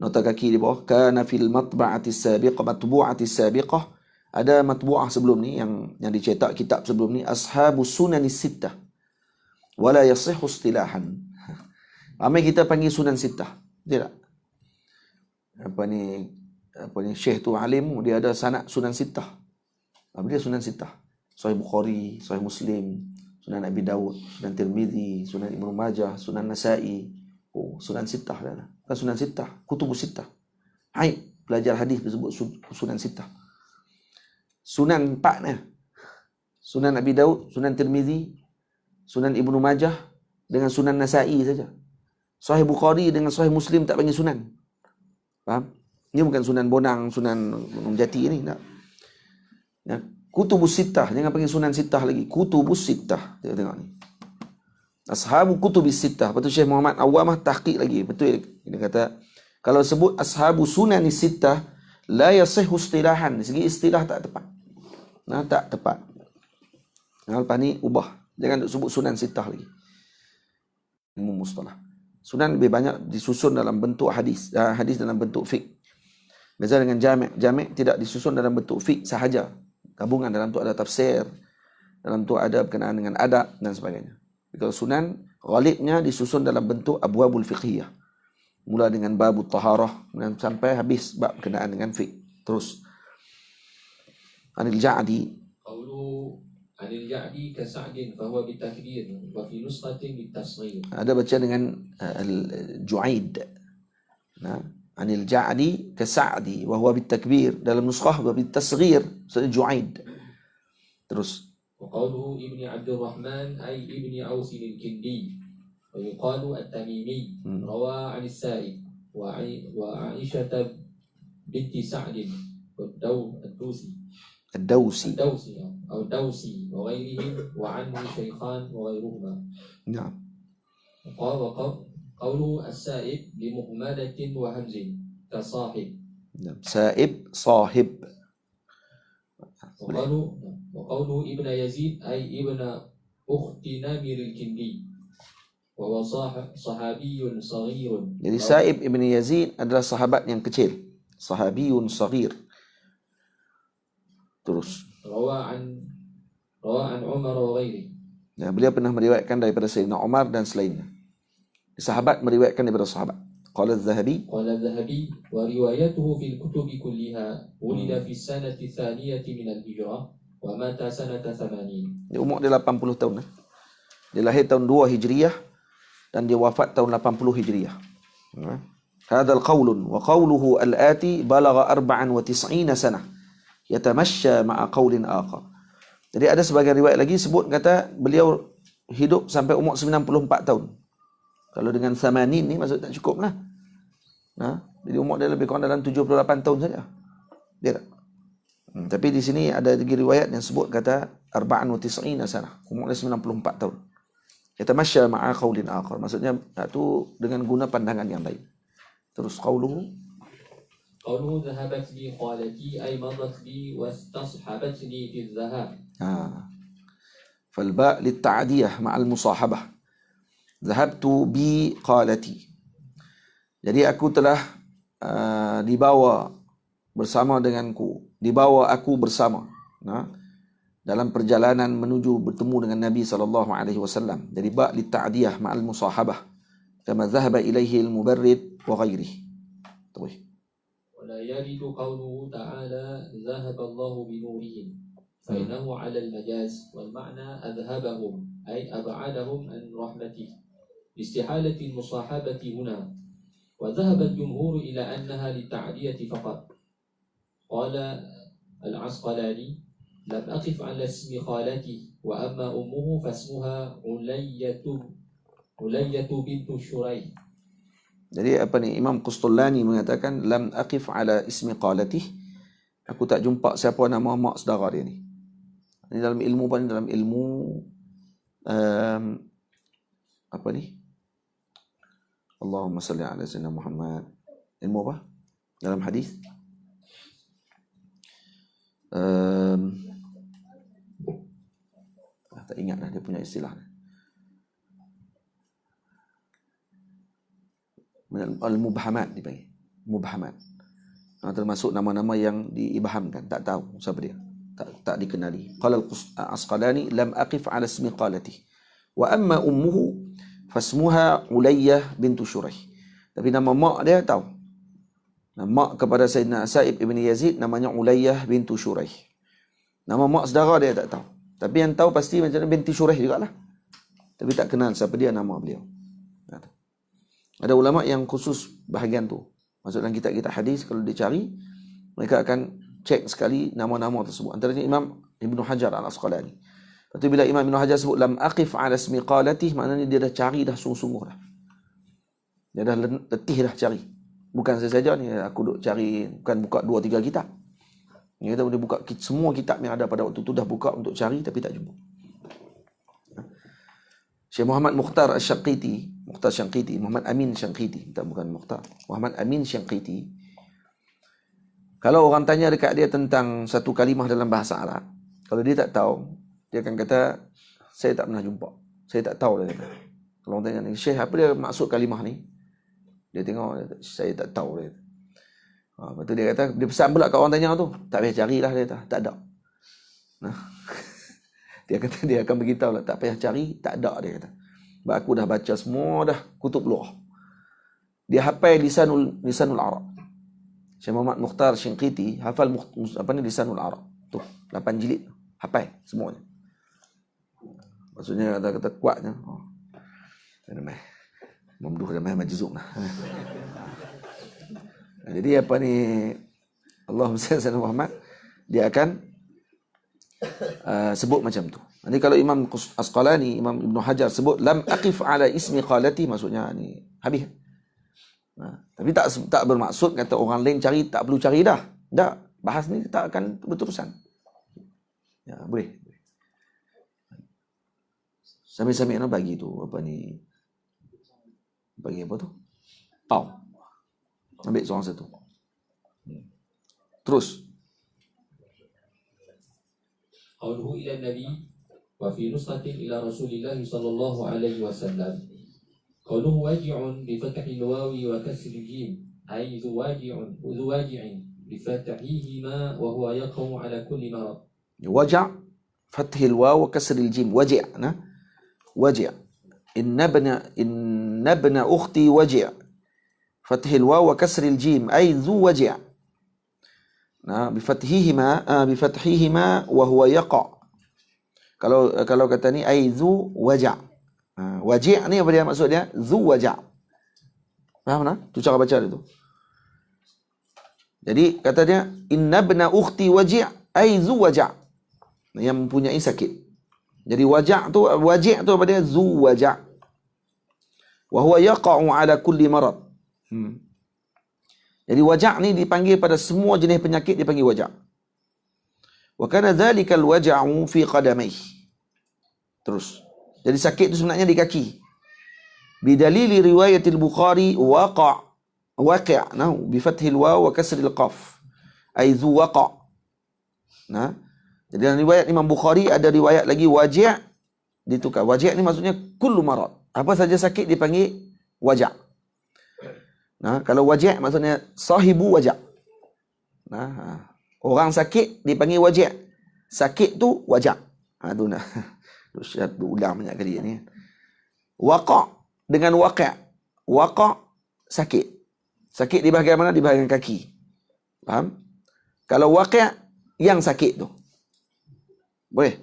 Speaker 1: Nota kaki di bawah, kana fil matba'ati sabiqah, matbu'ati sabiqah, ada matbu'ah sebelum ni yang dicetak kitab sebelum ni, ashabu sunanis sittah wala yasihhu istilahan. Ramai kita panggil sunan sittah, tidak? Syekh tu alim, dia ada sanad sunan sittah. Apa dia sunan sittah? Sahih Bukhari, Sahih Muslim, Sunan Abi Dawud, Sunan Tirmizi, Sunan Ibnu Majah, Sunan Nasa'i. Sunan sittah dah. Bukan sunan sittah, kutubus sittah. Hai, belajar hadis disebut sunan sittah. Sunan 4 ni. Sunan Abi Dawud, Sunan Tirmizi, Sunan Ibnu Majah dengan Sunan Nasa'i saja. Sahih Bukhari dengan Sahih Muslim tak panggil sunan. Faham? Ini bukan Sunan Bonang, Sunan Gunung Jati ni, tak. Ya. Kutubus sittah, jangan panggil sunan sittah lagi. Kutubus sittah. Tengok ni. Ashabu kutubis sittah. Lepas tu Syekh Muhammad Awamah tahqiq lagi. Betul dia kata, kalau sebut ashabu sunanis sittah, la yasihhu istilahan. Segi istilah tak tepat. Nah, tak tepat. Nah, lepas ni ubah. Jangan sebut sunan sittah lagi. Ilmu mustalah. Sunan lebih banyak disusun dalam bentuk hadis. Hadis dalam bentuk fiqh. Beza dengan jami'. Jami' tidak disusun dalam bentuk fiqh sahaja. Gabungan dalam tu ada tafsir, dalam tu ada berkenaan dengan adab dan sebagainya. Kalau sunan, ghalibnya disusun dalam bentuk abwabul fiqhiyah. Mula dengan babut taharah dan sampai habis bab berkenaan dengan fiqh. Terus. Anil Ja'di.
Speaker 2: Qawlu anil Ja'di kasa'din fahuwa bitakbir wa fi nusqatin bitasghir. Ada
Speaker 1: baca dengan al-Ju'aid. Nah, anil Ja'di kasa'di wa huwa bitakbir. Dalam nuskhah wa bitasghir, maksudnya Ju'aid. Terus.
Speaker 2: وقوله ابن عبد الرحمن أي ابن عوس الكندي ويقال التميمي روى عن السائب وعائشة بنت سعد الدوسي وغيرهم وعنه شيخان وغيرهما.
Speaker 1: نعم.
Speaker 2: قوله السائب بمهملة وهمز كصاحب.
Speaker 1: نعم. سائب صاحب.
Speaker 2: وقوله ابن يزيد أي ابن أخت نمر الكندي وهو صحابي صغير.
Speaker 1: Jadi Sa'ib ibn Yazid adalah sahabat yang kecil, sahabiyun saghir. Terus
Speaker 2: روى عن عمر وغيره.
Speaker 1: Ya, beliau pernah meriwayatkan daripada Sayyidina Umar dan selainnya. Sahabat meriwayatkan daripada sahabat. Qala Az-Zahabi
Speaker 2: wa riwayatuhu fil kutubi kulliha wulida fi sanati thaniyati min al-hijrah wa mata sanata 80.
Speaker 1: Dia umur dia 80 tahun. Dia lahir tahun 2 Hijriah dan dia wafat tahun 80 Hijriah. Hadha al-qawlun wa qawluhu al-ati balagha 94 sanah yatamashsha ma'a qawlin akhar. Jadi ada sebagian riwayat lagi sebut kata beliau hidup sampai umur 94 tahun. Kalau dengan samanin ni maksud tak cukup lah. Jadi umur dia lebih kurang dalam 78 tahun saja. Dia tak. Tapi di sini ada lagi riwayat yang sebut kata 94 sanah. Umur dia 94 tahun. Yatamasya ma'a qawlin akhar. Maksudnya itu dengan guna pandangan yang lain. Terus qawluhu
Speaker 2: ذهبت بي خالتي أي مضت بي واستصحبتني في الذهاب.
Speaker 1: فالباء للتعدية مع المصاحبة. ذهبت بي خالتي. Jadi aku telah dibawa bersama denganku, dibawa aku bersama dalam perjalanan menuju bertemu dengan Nabi SAW. Jadi ba' litta'diyah ma'al musahabah kama dhahaba ilaihi al-mubarrid wa ghairihi.
Speaker 2: ولا يرد قوله تعالى ذهب الله بنورهم فإنه على المجاز والمعنى أذهبهم أي أبعدهم عن رحمته باستحالة المصاحبة هنا. وذهب الجمهور إلى أنها للتعدية فقط. قال العسقلاني لم أقف على اسم خالتي وأما أمه فاسمها علية بنت شريح.
Speaker 1: Jadi Imam Qustullani mengatakan lam aqif ala ismi qalatih. Aku tak jumpa siapa nama mak saudara dia ni. Ini dalam ilmu apa ni? Dalam ilmu apa ni? Allahumma salli ala sayyidina Muhammad. Ilmu apa? Dalam hadis. Tak ingat dah dia punya istilah. Al-mubhamat dipanggil. Mubhamat. Termasuk nama-nama yang diibhamkan, tak tahu siapa dia. Tak dikenali. Qala al-Asqalani lam aqif ala ismi qalati. Wa amma ummuhu fasmuha Ulayyah bintu Shuraih. Tapi nama mak dia tahu. Nama mak kepada Sayyidina Sa'ib ibn Yazid namanya Ulayyah bintu Shuraih. Nama mak saudara dia tak tahu. Tapi yang tahu pasti macam binti Shuraih jugalah. Tapi tak kenal siapa dia nama beliau. Ada ulama yang khusus bahagian tu. Maksud dalam kitab-kitab hadis kalau dicari, mereka akan cek sekali nama-nama tersebut. Antaranya Imam Ibn Hajar al-Asqalani. Lepas tu bila Imam Ibn Hajar sebut lam aqif ala ismi qalatih, maknanya dia dah cari dah sungguh-sungguh dah. Dia dah letih dah cari. Bukan saya saja ni, aku duk cari, bukan buka 2-3 kitab. Dia kata dia buka semua kitab yang ada pada waktu tu, dah buka untuk cari tapi tak jumpa. Syekh Muhammad Mukhtar Asy-Syanqiti, Muhammad Amin Syanqiti, bukan Mukhtar, Muhammad Amin Syanqiti. Kalau orang tanya dekat dia tentang satu kalimah dalam bahasa Arab, kalau dia tak tahu, dia akan kata, saya tak pernah jumpa. Saya tak tahu, dia kata. Kalau orang tanya, Syekh, apa dia maksud kalimah ni? Dia tengok, saya tak tahu, dia kata. Lepas tu dia kata, dia pesan pula kat orang tanya tu, tak payah carilah, dia kata, tak ada. Dia kata dia akan beritahu lah, tak payah cari, tak ada, dia kata. Sebab aku dah baca semua dah kutub lughah. Dia hafal lisanul Arab. Syekh Muhammad Mukhtar Syanqiti hafal lisanul Arab. Tu 8 jilid hafal semuanya. Maksudnya kata kuatnya. Memduh dan majzum lah. Jadi apa ni, Allahumma salli ala Muhammad, dia akan sebut macam tu. Nanti kalau Imam Asqalani, Imam Ibn Hajar sebut lam aqif ala ismi qalati, maksudnya ni habis. Tapi tak bermaksud kata orang lain cari tak perlu cari dah. Tak, bahas ni tak akan berterusan. Ya, boleh. Sambil-sambil nak bagi tu apa ni? Bagi apa tu? Pau. Ambil seorang satu. Terus.
Speaker 2: قوله إلى النبي وفي نسخة إلى رسول الله صلى الله عليه وسلم قوله واجع بفتح الواو وكسر الجيم أي ذو واجع بفتحهما وهو يقع على كل مرض.
Speaker 1: وجع فتح الواو وكسر الجيم وجع وجع إن ابن أختي وجع فتح الواو وكسر الجيم أي ذو وجع بفتحهما وهو يقع. Kalau kata ni ai zu waja'. Waji' ni apa dia maksud dia? Zu waja'. Faham tak? Tu cara baca dia tu. Jadi kata dia inna ibna ukhti waji' ai zu waja'. Yang mempunyai sakit. Jadi waja' tu apa dia? Zu waja'. Wa huwa yaqa'u ala kulli marad. Jadi waja' ni dipanggil pada semua jenis penyakit dipanggil waja'. Wa kana dhalika al-waja'u fi qadamaihi. Terus. Jadi sakit itu sebenarnya di kaki. Bidalili riwayat al-Bukhari waqi' bi fathil waw wa kasril qaf. Ai dhu waqa'. Jadi dalam riwayat Imam Bukhari ada riwayat lagi waji' ditukar. Waji' ni maksudnya kullu marad. Apa saja sakit dipanggil waja'. Kalau waji' maksudnya sahibu waja'. Orang sakit dipanggil waji'. Sakit tu waja'. Tu nak. Ustaz berulang banyak kali ni. Waqa' dengan waqi'. Waqa' sakit. Sakit di bahagian mana? Di bahagian kaki. Faham? Kalau waqi' yang sakit tu. Boleh?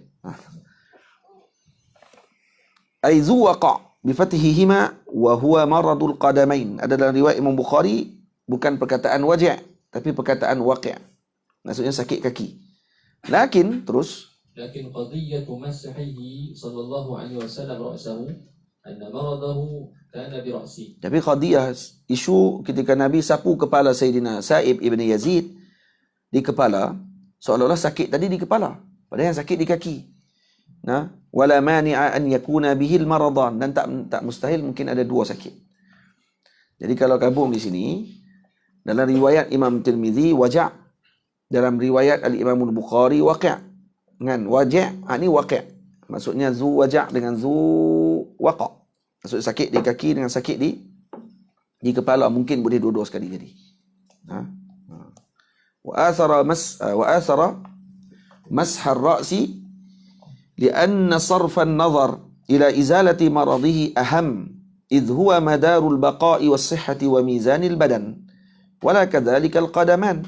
Speaker 1: Aizu waqa' bifathihima wa huwa maradul qadamain. Ada dalam riwayat Imam Bukhari bukan perkataan waji', tapi perkataan waqi'. Maksudnya sakit kaki. Lakin
Speaker 2: لكن قضية مسحه صلى الله عليه وسلم رأسه أن مرضه كان برأسه. Tapi qadiyah isu ketika Nabi sapu kepala Sayyidina Sa'ib ibn Yazid di kepala, seolah-olah sakit tadi di kepala, padahal yang sakit di kaki. Wala mani'a an yakuna bihi al-maradan, dan tak mustahil mungkin ada dua sakit. Jadi kalau gabung di sini dalam riwayat Imam Tirmizi waja', dalam riwayat Al-Imam Al-Bukhari waqi'. Dengan waji' ni waqi'. Maksudnya zu waja' dengan zu waqa'. Maksud sakit di kaki dengan sakit di kepala, mungkin boleh dua-dua sekali jadi. Wa athara masha ar-ra'si li'anna sarfa an-nazar ila izalati maradihi aham idh huwa madarul baqa'i was-sihhati wa mizanil badan wala kadzalika al-qadaman.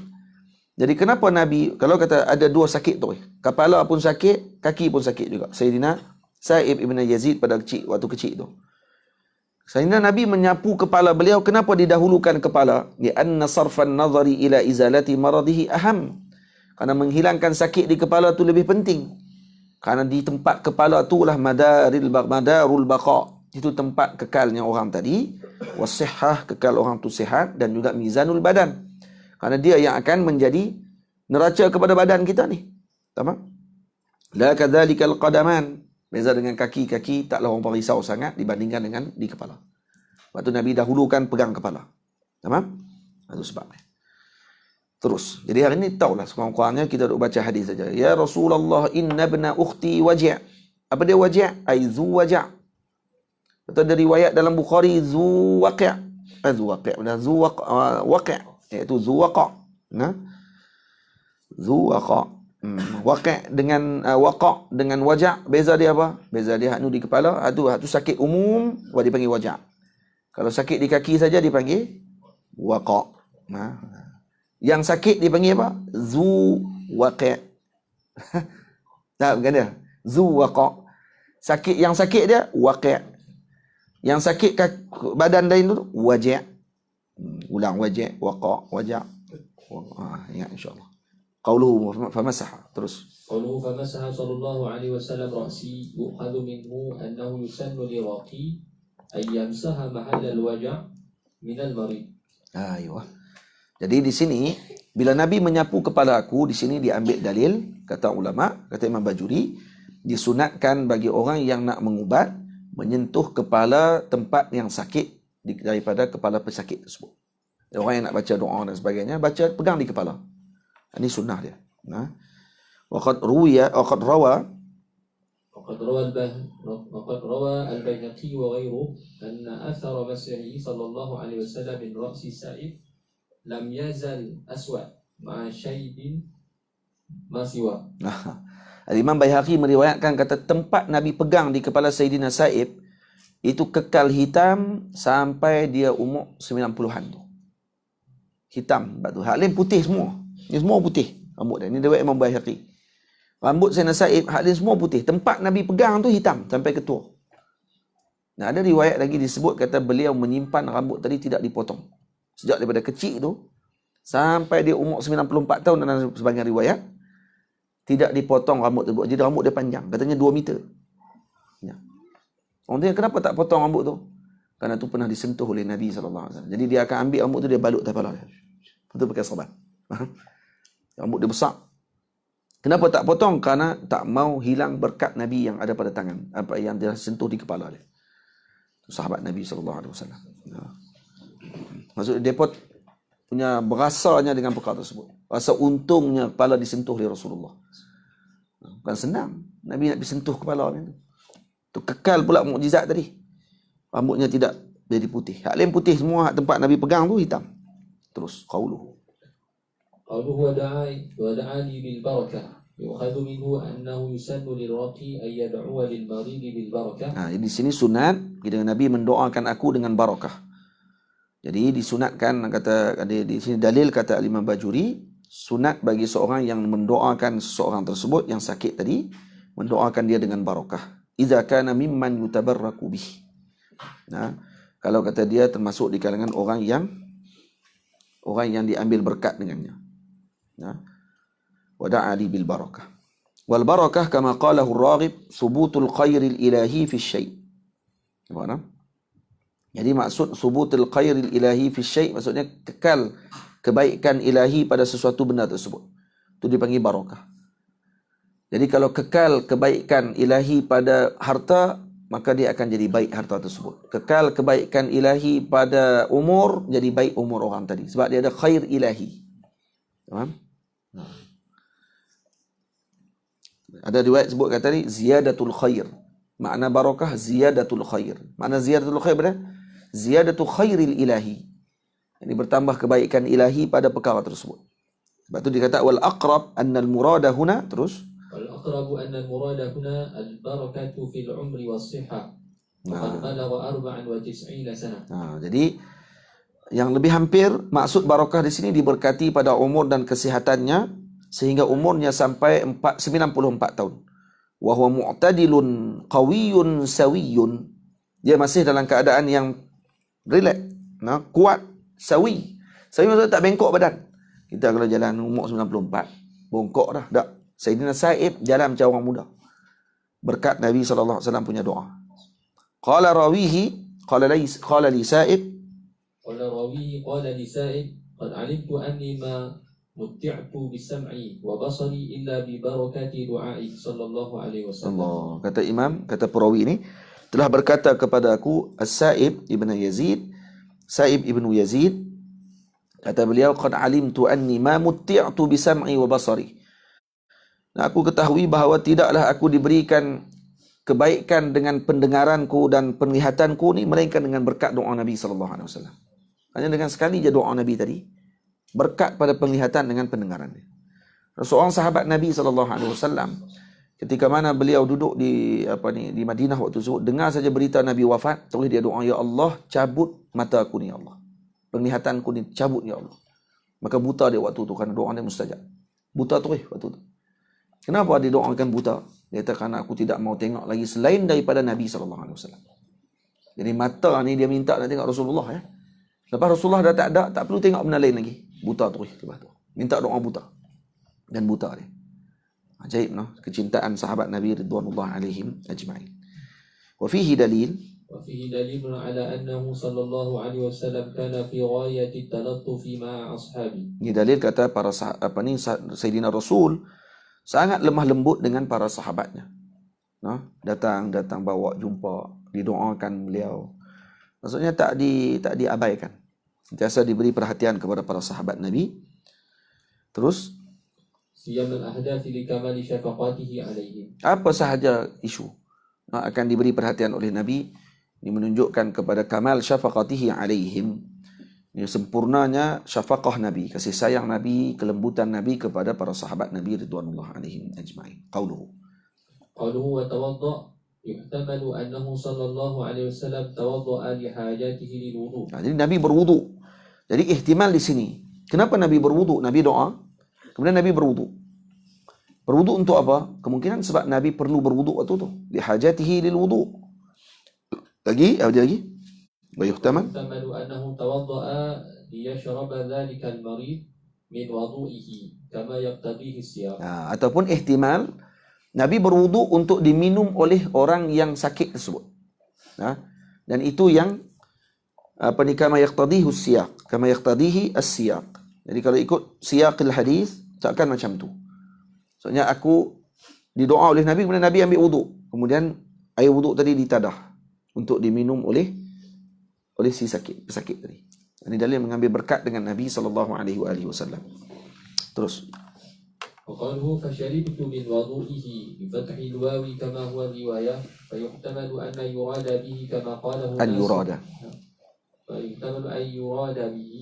Speaker 2: Jadi kenapa Nabi, kalau kata ada dua sakit tu, kepala pun sakit, kaki pun sakit juga. Sayyidina Sa'ib ibn Yazid pada waktu kecil tu. Sayyidina Nabi menyapu kepala beliau, kenapa didahulukan kepala? Li'anna sarfan nazari ila izalati maradihi aham. Karena menghilangkan sakit di kepala tu lebih penting. Karena di tempat kepala tu lah madarul baqa'. Itu tempat kekalnya orang tadi. Wasihhah, kekal orang tu sihat, dan juga mizanul badan. Karena dia yang akan menjadi neraca kepada badan kita ni. Tamam? La kadzalikal qadaman. Beza dengan kaki taklah orang risau sangat dibandingkan dengan di kepala. Sebab tu Nabi dahulukan pegang kepala. Tamam? Itu sebabnya. Terus. Jadi hari ni tahulah sekurang-kurangnya kita duk baca hadis saja. Ya Rasulullah inna ibna ukhti waji'. Apa dia waji'? Ai zu waji'. Atau ada riwayat dalam Bukhari zu waqi'. Zu waqi'. Zu waqi'. Iaitu zu waqa'. Zu waqa'. Waqi' dengan waqa' dengan waja', beza dia apa? Beza dia hak di kepala, hak tu sakit umum, dipanggil waja'. Kalau sakit di kaki saja dipanggil waqa'. Yang sakit dipanggil apa? Zu waqi'. Tak, bukan dia. Zu waqa'. Yang sakit dia waqi'. Yang sakit badan lain tu waji'. Ulang waji', waqa', waja'. Ingat insya-Allah. Qauluhu famasaha. Terus. Qauluhu famasaha sallallahu alaihi wasallam ra'si yu'khadhu minhu annahu yusannu liraqi ay yamsaha mahalla al-waja' min al-marid.
Speaker 1: Aywa. Jadi di sini bila Nabi menyapu kepala aku, di sini diambil dalil kata ulama, kata Imam Bajuri, disunatkan bagi orang yang nak mengubat menyentuh kepala tempat yang sakit daripada kepala pesakit tersebut. Orang yang nak baca doa dan sebagainya, pegang di kepala. Ini sunnah dia. Waqad ruwiya waqad rawa
Speaker 2: وقد روى البيهقي وغيره أن أثر مسحه صلى الله عليه وسلم من رأس السائب لم يزل أسود مع شيب ما سواه.
Speaker 1: Imam Baihaqi meriwayatkan kata tempat Nabi pegang di kepala Sayyidina Sa'ib itu kekal hitam sampai dia umur 90-an tu. Hitam batu. Hak lain putih semua. Ni semua putih rambut dia. Ni riwayat Imam Baihaqi. Rambut Sayyidina Sa'ib hak lain semua putih. Tempat Nabi pegang tu hitam sampai ketua. Nah, ada riwayat lagi disebut kata beliau menyimpan rambut tadi tidak dipotong. Sejak daripada kecil tu sampai dia umur 94 tahun dalam sebahagian riwayat tidak dipotong rambut tersebut. Jadi rambut dia panjang. Katanya 2 meter. Ya. Orang tanya kenapa tak potong rambut tu? Kerana tu pernah disentuh oleh Nabi SAW. Jadi dia akan ambil rambut tu, dia balut atas kepala dia. Lepas tu pakai saban. Rambut dia besar. Kenapa tak potong? Kerana tak mau hilang berkat Nabi yang ada pada tangan. Apa yang dia sentuh di kepala dia. Sahabat Nabi SAW. Ya. Maksudnya dia punya berasanya dengan perkara tersebut. Rasa untungnya kepala disentuh oleh Rasulullah. Bukan senang. Nabi nak disentuh kepala ni. Tu kekal pula mukjizat tadi. Rambutnya tidak jadi putih. Hak lain putih semua, hak tempat Nabi pegang tu hitam. Terus qauluhu.
Speaker 2: Qauluhu wada'ani bil barakah. Yukhadhu minhu annahu yusannu lirraqi ay yad'uwa lil marid bil barakah. Di sini sunat bila Nabi mendoakan aku dengan barakah. Jadi disunatkan kata di sini dalil kata Imam Bajuri sunat bagi seorang yang mendoakan seseorang tersebut yang sakit tadi mendoakan dia dengan barakah. Idza kana mimman yutabarraku bih. Nah, kalau kata dia termasuk di kalangan orang yang diambil berkat dengannya. Nah, wada'a li bil barakah. Wal barakah kama qalahu ar-Raghib thubutul khairil ilahi fi syai'. Mana? Jadi maksud subutul khairil ilahi fi syai' maksudnya kekal kebaikan ilahi pada sesuatu benda tersebut. Itu dipanggil barakah. Jadi kalau kekal kebaikan ilahi pada harta, maka dia akan jadi baik harta tersebut. Kekal kebaikan ilahi pada umur, jadi baik umur orang tadi. Sebab dia ada khair ilahi. Faham? Ada riwayat sebut kata ni ziyadatul khair. Makna barakah ziyadatul khair. Makna ziyadatul khair berapa? Ziyadatu khairil ilahi. Ini bertambah kebaikan ilahi pada perkara tersebut. Sebab tu dikata wal aqrab anna al murada huna terus wal aqrabu anna al murada huna al barakatu fil umri was sihah. Qad balagha 94 sana.
Speaker 1: Jadi yang lebih hampir maksud barakah di sini diberkati pada umur dan kesihatannya sehingga umurnya sampai 94 tahun. Wa huwa mu'tadilun qawiyyun sawiyyun. Dia masih dalam keadaan yang relax, kuat, sawi. Sawi maksudnya tak bengkok badan. Kita kalau jalan umur 94, bongkok dah. Tak. Sayyidina Sa'ib jalan macam orang muda. Berkat Nabi SAW punya doa. Qala rawihi, qala li Sa'ib.
Speaker 2: Qala rawihi, qala li Sa'ib. Qad alimtu anni ma mutti'tu bisam'i wa basari illa bi barakati du'a'i sallallahu alaihi wasallam.
Speaker 1: Kata Imam, kata perawi ini, telah berkata kepada aku As-Sa'ib ibn Yazid, Sa'ib ibn Yazid, kata beliau, qad alimtu anni ma mutti'tu bi sam'i wa basari. Aku ketahui bahawa tidaklah aku diberikan kebaikan dengan pendengaranku dan penglihatanku ni melainkan dengan berkat doa Nabi sallallahu alaihi wasallam. Hanya dengan sekali je doa Nabi tadi, berkat pada penglihatan dengan pendengaran dia. Seorang sahabat Nabi sallallahu alaihi wasallam ketika mana beliau duduk di di Madinah waktu itu, dengar saja berita Nabi wafat, terus dia doa, ya Allah, cabut mata aku ni ya Allah. Penglihatanku ni cabut ya Allah. Maka buta dia waktu itu kerana doa dia mustajab. Buta terus waktu itu. Kenapa dia doakan buta? Dia kata kerana aku tidak mau tengok lagi selain daripada Nabi SAW. Jadi mata ni dia minta nak tengok Rasulullah ya. Lepas Rasulullah dah tak ada, tak perlu tengok benda lain lagi. Buta terus lepas tu. Minta doa buta. Dan buta dia. Ajaib no, kecintaan sahabat Nabi ridwanullah alaihim ajma'in. Wa fihi dalil
Speaker 2: ala annahu sallallahu alaihi wasallam kana fi ghayati talattuf ma'a ashabi.
Speaker 1: Ini dalil kata para Sayyidina Rasul sangat lemah lembut dengan para sahabatnya. No, datang bawa jumpa, didoakan beliau. Maksudnya tak diabaikan. Sentiasa diberi perhatian kepada para sahabat Nabi. Terus
Speaker 2: سيما الأحداث لكمال شفقاته عليهم.
Speaker 1: Apa sahaja isu akan diberi perhatian oleh Nabi. Ini menunjukkan kepada kamal syafaqatihi alaihim. Ini sempurnanya syafaqah Nabi, kasih sayang Nabi, kelembutan Nabi kepada para sahabat Nabi ridwanullah alaihim ajma'in. Qauluhu
Speaker 2: وتوضأ يحتمل أنه صلى الله عليه وسلم توضأ لحاجاته للوضوء.
Speaker 1: Jadi Nabi berwudu. Jadi ihtimal di sini. Kenapa Nabi berwudu? Nabi doa, kemudian Nabi berwudu. Berwudu untuk apa? Kemungkinan sebab Nabi perlu berwudu waktu itu. Lihajatihi lil wudu. Lagi, apa dia lagi? ويحتمل
Speaker 2: أنه توضأ ليشرب ذلك المريض من وضوئه كما يقتضيه السياق.
Speaker 1: Ataupun ihtimal Nabi berwudu untuk diminum oleh orang yang sakit tersebut. Dan itu yang kama yaqtadihi as-siyaq, kama yaqtadihi as-siyaq. Jadi kalau ikut siyaqil hadis takkan macam tu. Maksudnya aku didoa oleh Nabi, kemudian Nabi ambil wudu. Kemudian air wudu tadi ditadah untuk diminum oleh si pesakit tadi. Ini dalil mengambil berkat dengan Nabi SAW. Terus.
Speaker 2: وقوله فشربت من وضوئه بفتح الواو كما هو الرواية فيحتمل أن يراد به كما قاله
Speaker 1: أن يراد
Speaker 2: به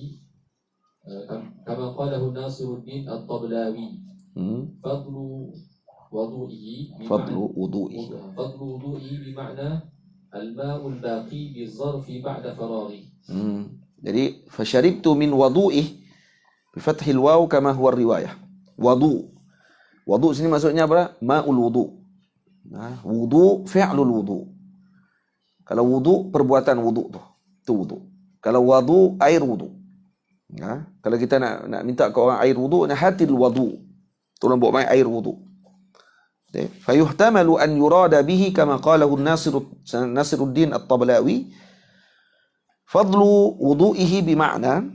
Speaker 2: كما قاله ناصر الدين الطبلاوي فضل وضوئه بمعنى الماء الباقي بالظرف بعد فراغه.
Speaker 1: Jadi فشربت من وضوئه بفتح الواو كما هو الرواية. Wudu sini maksudnya apa? Ma'ul wudu. Wudu fi'lul wudu. Kalau wudu perbuatan wudu tu. Itu wudu. Kalau wudu air wudu. Kalau kita nak minta ke orang air wudu, hatil wudu. Tolong buat main air wudu. Fayuhtamalu an yurada bihi kama qalahu Nasiruddin At-Tablawi fadlu wudu'ihi bima'na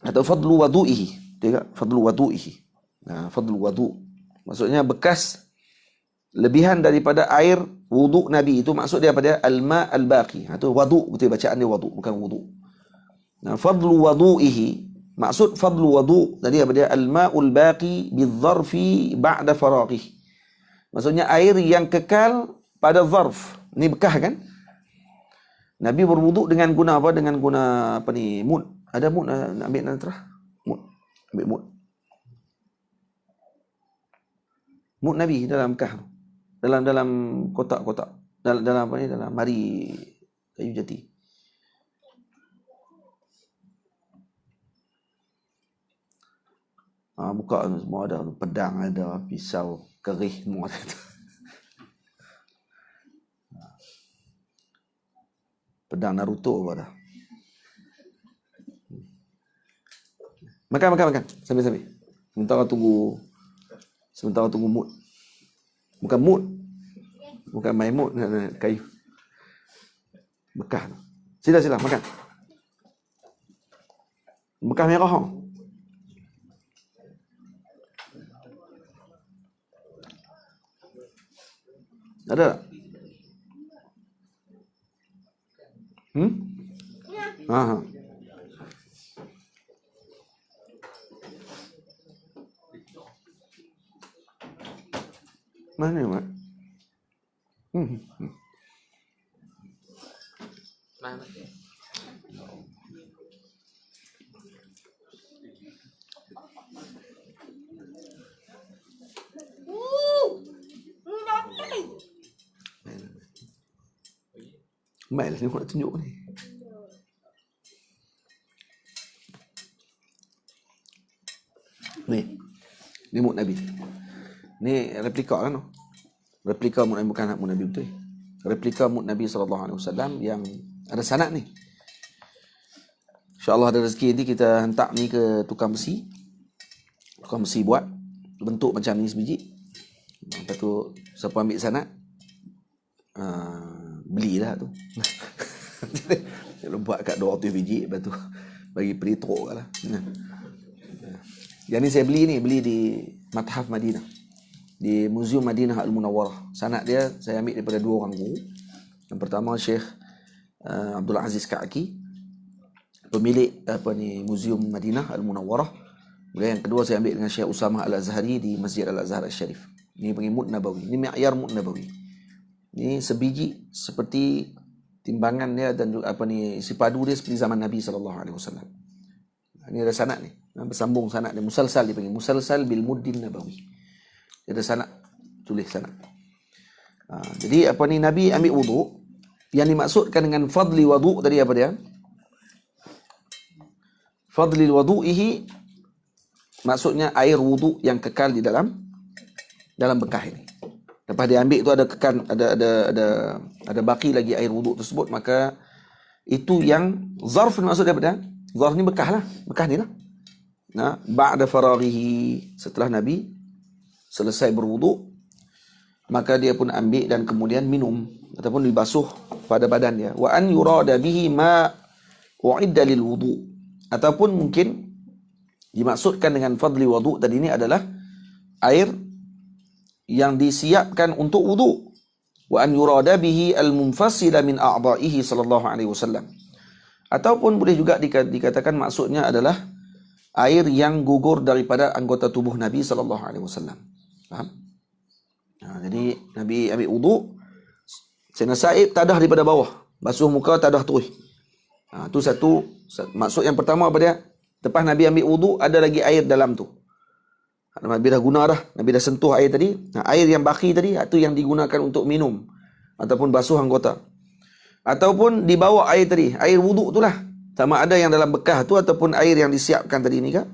Speaker 1: atau fadlu wudu'ihi. Fadlu wudu'ihi. Fadlu wudu. Maksudnya bekas lebihan daripada air wudu Nabi itu, maksud dia pada al-ma' al-baqi. Itu wudu, betul bacaan dia wudu, bukan wudu. Fadlu wudu'ihi, maksud fadlu wudu tadi apa dia? Al-ma'ul baqi bidzarfi ba'da faraghih. Maksudnya air yang kekal pada zarf. Ini bekas kan? Nabi berwudu dengan guna apa? Dengan guna apa ni? Mud. Ada mud, nak ambil nak terah? Mud. Ambil mud. Mud Nabi dalam bekas. Dalam kotak-kotak. Dalam apa ni? Dalam mari kayu jati. Buka semua ada. Pedang ada, pisau, kerih semua ada. Pedang Naruto apa dah. Makan. Sambil. Sementara tunggu mood. Bukan mood. Bukan main mood. Kayu. Bekas. Sila makan. Bekas merah. Ada tak? Mana Mak? Mana? Mày là nếu tôi nhũ này. Ni mut Nabi. Ni replika kan? Replika mut Nabi, bukan mut Nabi betul. Replika mut Nabi SAW yang ada sanad ni. InsyaAllah ada rezeki nanti kita hantar ni ke tukang besi. Tukang besi buat bentuk macam ni sebiji. Lepas tu siapa ambil sanad, belilah tu. Dia buat kat 200 biji, lepas tu bagi peritok lah. Yang ni saya beli di Mathaf Madinah, di Museum Madinah Al-Munawwarah. Sanad dia saya ambil daripada 2 orang guru. Yang pertama Syekh Abdul Aziz Ka'aki, pemilik Museum Madinah Al-Munawwarah. Kemudian yang kedua saya ambil dengan Syekh Usamah Al-Azhari di Masjid Al-Azhar Al-Syarif. Ini panggil Mud Nabawi. Ini mi'yar Mud Nabawi. Ini sebiji seperti timbangan dia dan isi padu dia seperti zaman Nabi SAW. Ini ada sanad ni. Bersambung sanad dia. Musalsal dipanggil. Musalsal bil Muddin Nabawi. Dia ada sanad. Tulis sanad. Jadi Nabi ambil wudu. Yang dimaksudkan dengan fadli wudu tadi apa dia? Fadli wudu'ihi maksudnya air wudu yang kekal di dalam bekah ini. Lepas dia ambil tu ada baki lagi air wudu tersebut, maka itu yang zarf maksud daripada zarf ni bekah lah, bekah ni lah. Nah, ba'da faraghihi, setelah Nabi selesai berwudu, maka dia pun ambil dan kemudian minum ataupun dibasuh pada badan dia. Wa an yurada bihi ma u'idda lil wudu, ataupun mungkin dimaksudkan dengan fadli wudu tadi ini adalah air yang disiapkan untuk wudu. Wa an yurada bihi al-munfasila min a'dha'ihi sallallahu alaihi wasallam. Ataupun boleh juga dikatakan maksudnya adalah air yang gugur daripada anggota tubuh Nabi sallallahu alaihi wasallam. Faham? Jadi Nabi ambil wudu, Sayyidina Sa'ib tadah daripada bawah, basuh muka tadah terus. Itu satu maksud yang pertama apa dia? Lepas Nabi ambil wudu ada lagi air dalam tu. Nabi dah guna dah, Nabi dah sentuh air tadi. Air yang baki tadi itu yang digunakan untuk minum ataupun basuh anggota. Ataupun dibawa air tadi, air wudu itulah. Sama ada yang dalam bekah tu ataupun air yang disiapkan tadi ni kah?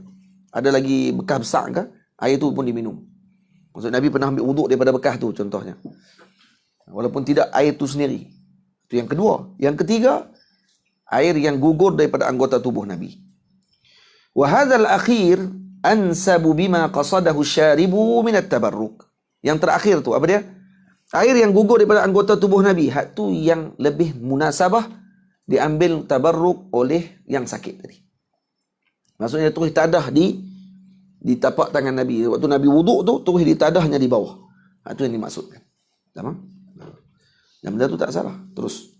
Speaker 1: Ada lagi bekah besar kah? Air tu pun diminum. Maksud Nabi pernah ambil wudu daripada bekah tu contohnya. Walaupun tidak air tu sendiri. Itu yang kedua. Yang ketiga, air yang gugur daripada anggota tubuh Nabi. Wa hadzal akhir ansabu bima qasadahu syaribu min at-tabarruk. Yang terakhir tu apa dia? Air yang gugur daripada anggota tubuh Nabi, hak tu yang lebih munasabah diambil tabarruk oleh yang sakit tadi. Maksudnya terus tadah di tapak tangan Nabi. Waktu Nabi wuduk tu terus ditadahnya di bawah. Itu yang dimaksudkan. Tamam? Dan benda tu tak salah. Terus.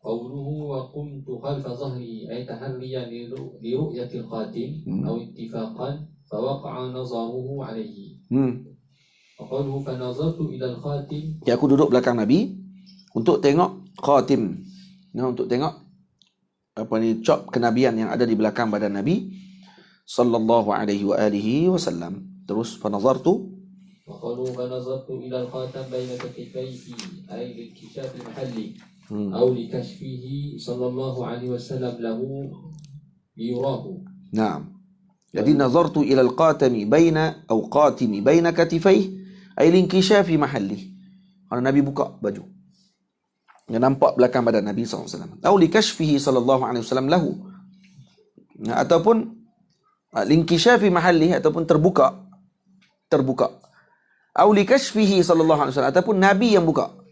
Speaker 2: Qawluhu wa qumtu khalfa zahri ay tahalliyan li ru'yatil khatim aw ittifaqan fa waqa'a nazaruhu alayhi. Wa qawluhu fa nazartu ila al-khatim.
Speaker 1: Ya, aku duduk belakang Nabi untuk tengok khatim. Untuk tengok cap kenabian yang ada di belakang badan Nabi sallallahu alaihi wa alihi wasallam. Terus fa nazartu
Speaker 2: wa qawluhu fa nazartu ila al-khatam bayna katifayhi ay likishafi mahalli. أو لكشفه صلى الله عليه وسلم له ليراه. نعم.
Speaker 1: Jadi nazartu ila al-qatami baina atau qatimi baina katifayhi ay linkishafi mahalli. Kalau Nabi buka baju, dia nampak belakang badan Nabi SAW. Atau likashfihi sallallahu alaihi wasallam lahu. Ataupun linkishafi mahalli ataupun terbuka. Atau likashfihi sallallahu alaihi wasallam ataupun Nabi yang buka.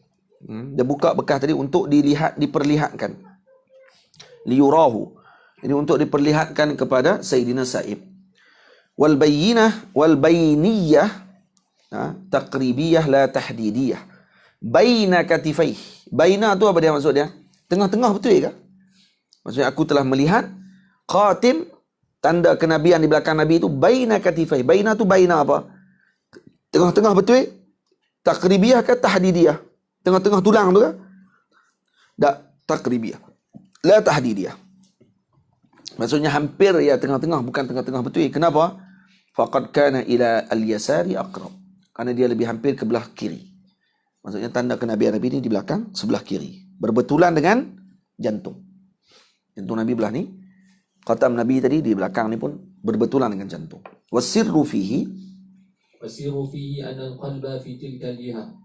Speaker 1: Dia buka bekah tadi untuk diperlihatkan. Liyurahu. Ini untuk diperlihatkan kepada Sayyidina Sa'ib. Wal bayniyah taqribiyah la tahdidiyah. Baina katifaih. Baina tu apa dia maksud dia? Tengah-tengah betul ke? Maksudnya aku telah melihat khatim, tanda kenabian di belakang Nabi itu baina katifaih. Baina tu baina apa? Tengah-tengah betul? Taqribiyah ke tahdidiyah? Tengah-tengah tulang tu kan? Tak, takribiyah. La tahdidiyah. Maksudnya hampir ya tengah-tengah, bukan tengah-tengah betul. Kenapa? Faqad kana ila al-yasari aqrab. Karena dia lebih hampir ke belah kiri. Maksudnya tanda kenabian Nabi ini di belakang, sebelah kiri. Berbetulan dengan jantung. Jantung Nabi belah ni. Khatam Nabi tadi di belakang ni pun berbetulan dengan jantung. Wasirru fihi
Speaker 2: anna al-qalba fi tilka al-jiha.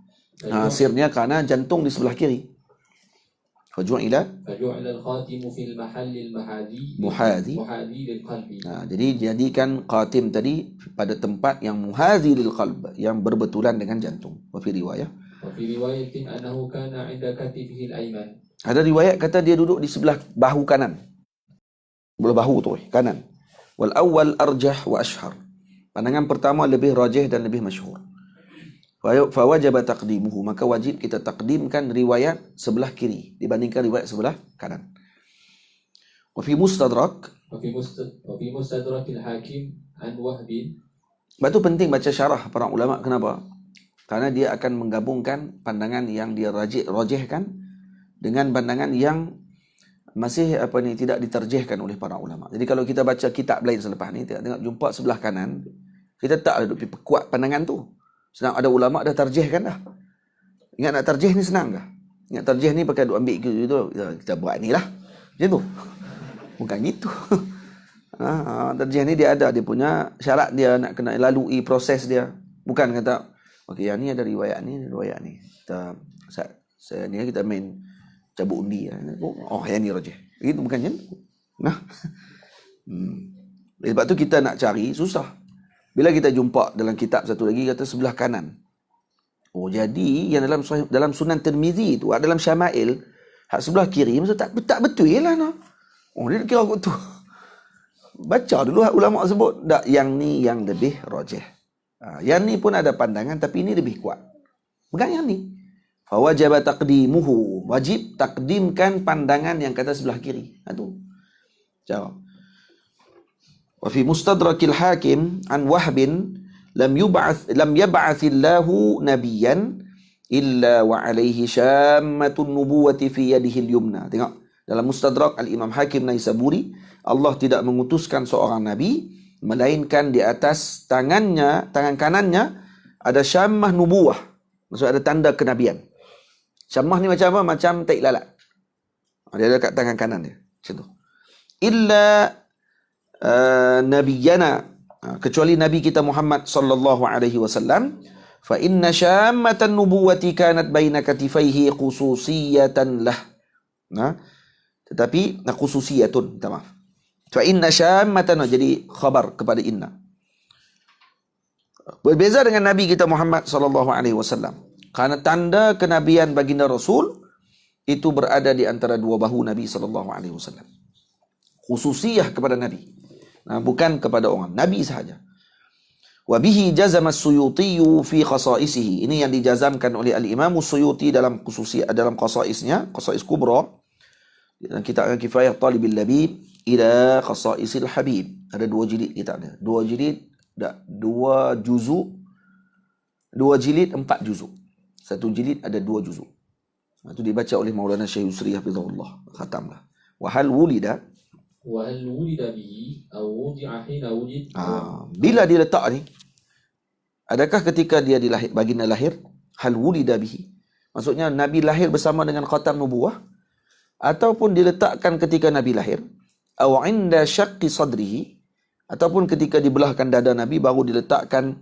Speaker 1: Sirnya kerana jantung di sebelah kiri. Faju'ila
Speaker 2: al-khatimu fil mahallil
Speaker 1: muhadhi
Speaker 2: lil qalbi.
Speaker 1: Jadi jadikan khatim tadi pada tempat yang muhadhi lil qalb, yang berbetulan dengan jantung. Wa fi
Speaker 2: riwayatin annahu kana 'inda katifihi al-ayman.
Speaker 1: Ada riwayat kata dia duduk di sebelah bahu kanan. Sebelah bahu tu kanan. Wal awwal arjah wa ashhar. Pandangan pertama lebih rajih dan lebih masyhur. Fawajaba taqdimuhu, maka wajib kita takdimkan riwayat sebelah kiri dibandingkan riwayat sebelah kanan. Wa fi mustadrak.
Speaker 2: وفي مستدرك الحاكم عن وهب.
Speaker 1: Sebab tu penting baca syarah para ulama. Kenapa? Karena dia akan menggabungkan pandangan yang dia rajihkan dengan pandangan yang masih tidak diterjihkan oleh para ulama. Jadi kalau kita baca kitab lain selepas ni, tengok jumpa sebelah kanan, kita tak ada duk perkuat pandangan tu. Senang ada ulama dah terjihkan dah. Ingat nak terjih ni senang ke? Ingat terjih ni pakai duk ambil gitu, kita buat ni lah. Macam tu. Bukan gitu. Terjih ni dia ada dia punya syarat, dia nak kena lalui proses dia. Bukan kata okey yang ni ada riwayat ni, saya ni kita main cabut undi. Oh yang ni rajih. Begitu bukan kan? Sebab tu kita nak cari susah. Bila kita jumpa dalam kitab satu lagi kata sebelah kanan. Oh jadi yang dalam Sunan Tirmizi tu, dalam Syama'il, hak sebelah kiri maksud tak betul lah no. Oh dia kira kot tu. Baca dulu ulama sebut tak, yang ni yang lebih rajih. Yang ni pun ada pandangan tapi ini lebih kuat. Bukan yang ni. Fa wajaba taqdimuhu. Wajib takdimkan pandangan yang kata sebelah kiri. Tu. Jawab. Wa fi mustadrakil hakim an wahbin lam yab'athillahu nabiyyan illa wa alaihi syammatun nubuwati fi yadihi al-yumna. Tengok. Dalam Mustadrak Al-Imam Hakim Naisaburi, Allah tidak mengutuskan seorang Nabi, melainkan di atas tangan kanannya, ada syammah nubuwah. Maksud ada tanda kenabian. Syammah ni macam apa? Macam taik lalat. Dia ada kat tangan kanan dia. Macam tu. Illa nabiyana, kecuali Nabi kita Muhammad sallallahu alaihi wasallam, fa inna syammatan nubuwati kanat baina katifaihi khususiyatan lah. Tetapi khususiyatun, minta maaf. Fa inna syammatan, jadi khabar kepada inna. Berbeza dengan Nabi kita Muhammad sallallahu alaihi wasallam. Karena tanda kenabian baginda Rasul itu berada di antara dua bahu Nabi sallallahu alaihi wasallam. Khususiyah kepada Nabi. Bukan kepada orang, Nabi sahaja. Wa bihi jazama as-Suyuti fi khasaisihi. Ini yang dijazamkan oleh Al-Imam As-Suyuti dalam khasaisnya, khasais kubra. Dalam kitab Kifayah Talibil Labib ila Khasaisil Habib. Ada 2 jilid kitabnya. 2 jilid, 2 juzuk. 2 jilid 4 juzuk. 1 jilid ada 2 juzuk. Itu dibaca oleh Maulana Syekh Yusri hafizahullah. Khatamlah. Wa hal wulida bihi aw wudi'a hina wulid. Bila dia letak ni, adakah ketika dia baginda lahir, hal wulida bihi, maksudnya Nabi lahir bersama dengan khatam nubuwah, ataupun diletakkan ketika Nabi lahir, aw inda syaqqi sadrihi, ataupun ketika dibelahkan dada Nabi baru diletakkan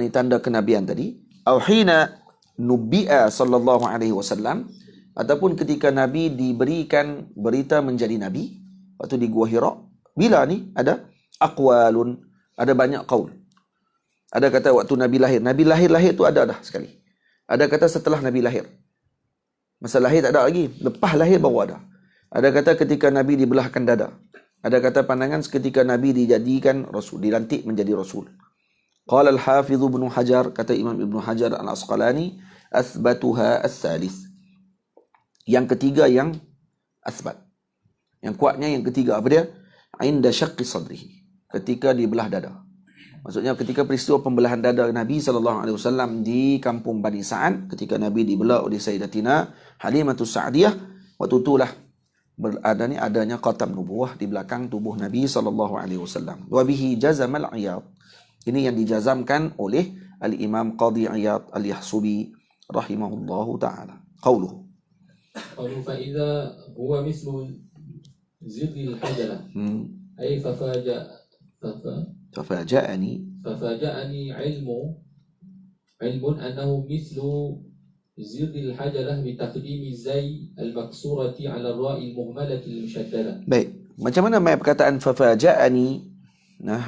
Speaker 1: tanda kenabian tadi, aw hina nubbi'a sallallahu alaihi wasallam, ataupun ketika Nabi diberikan berita menjadi Nabi waktu di Gua Hira. Bila ni ada aqwalun, ada banyak qaul. Ada kata waktu Nabi lahir tu ada dah sekali. Ada kata setelah Nabi lahir. Masa lahir tak ada lagi, lepas lahir baru ada. Ada kata ketika Nabi dibelahkan dada. Ada kata pandangan ketika Nabi dijadikan Rasul, dilantik menjadi Rasul. Qala al-Hafiz Ibn Hajar, kata Imam Ibn Hajar Al-Asqalani, asbatuha as-salis. Yang ketiga yang asbat. Yang kuatnya yang ketiga apa dia? Inda syaqqi sadrihi. Ketika dibelah dada. Maksudnya ketika peristiwa pembelahan dada Nabi SAW di kampung Bani Sa'ad, ketika Nabi dibelah oleh Sayyidatina Halimatus Sa'diyah, waktu itulah adanya khatam nubuwah di belakang tubuh Nabi SAW. Wa bihi jazamal Iyad. Ini yang dijazamkan oleh Al-Imam Qadhi Iyad Al-Yahsubi rahimahullahu ta'ala. Qauluhu.
Speaker 2: Qalu fa idza huwa mislu zidil hajalah. Ay ففاجأني علم أنه مثل زر الحجلة بتقديم الزي المكسورة على الراء المهملة المشددة.
Speaker 1: Baik, macam mana mai perkataan fafaja'ani?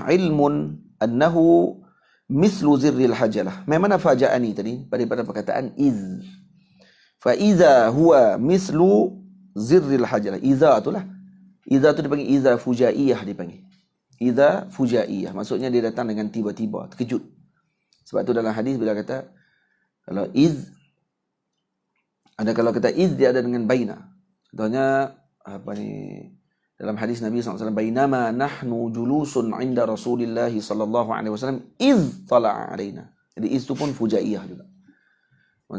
Speaker 1: Ilmun annahu mislu zirril hajalah. Mai mana faja'ani tadi daripada perkataan iz. Fa iza huwa mislu zirril hajalah. Iza itulah. Iza tu dipanggil iza fujaiyah dipanggil. Iza fujaiyah, maksudnya dia datang dengan tiba-tiba, terkejut. Sebab tu dalam hadis bila kata kalau iz, kalau kata iz dia ada dengan baina. Contohnya dalam hadis Nabi SAW, bainama nahnu julusun inda Rasulillah sallallahu alaihi wasallam iz tala'a alaina. Jadi iz itu pun fujaiyah juga.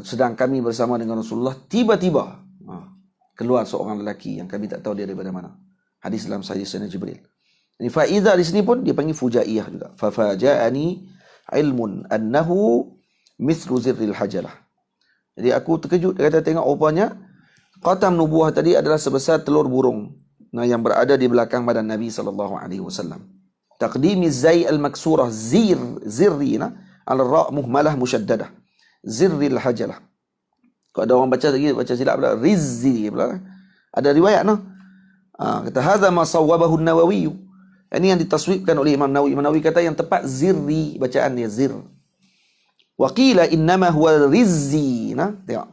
Speaker 1: Sedang kami bersama dengan Rasulullah, tiba-tiba keluar seorang lelaki yang kami tak tahu dia daripada mana. Hadis dalam Sahih Sunan Jibril. Jadi faizah di sini pun dia panggil fujaiyah juga. Fafaja'ani ilmun annahu mithlu zirril hajalah. Jadi aku terkejut, dia kata tengok rupanya khatam nubuah tadi adalah sebesar telur burung yang berada di belakang badan Nabi sallallahu alaihi wasallam. Taqdimi zai al-maksurah zirrina al-ra' muhmalah musyaddadah. Zirril hajalah. Kalau ada orang baca lagi, baca silap pula, rizzi pula. Ada riwayat kata hadza ma sawwabahu an-Nawawi. Ini yang ditaswibkan oleh Imam Nawawi. Imam Nawawi kata yang tepat zirri, bacaan dia zir. Wa qila innama huwa rizzi. Tengok.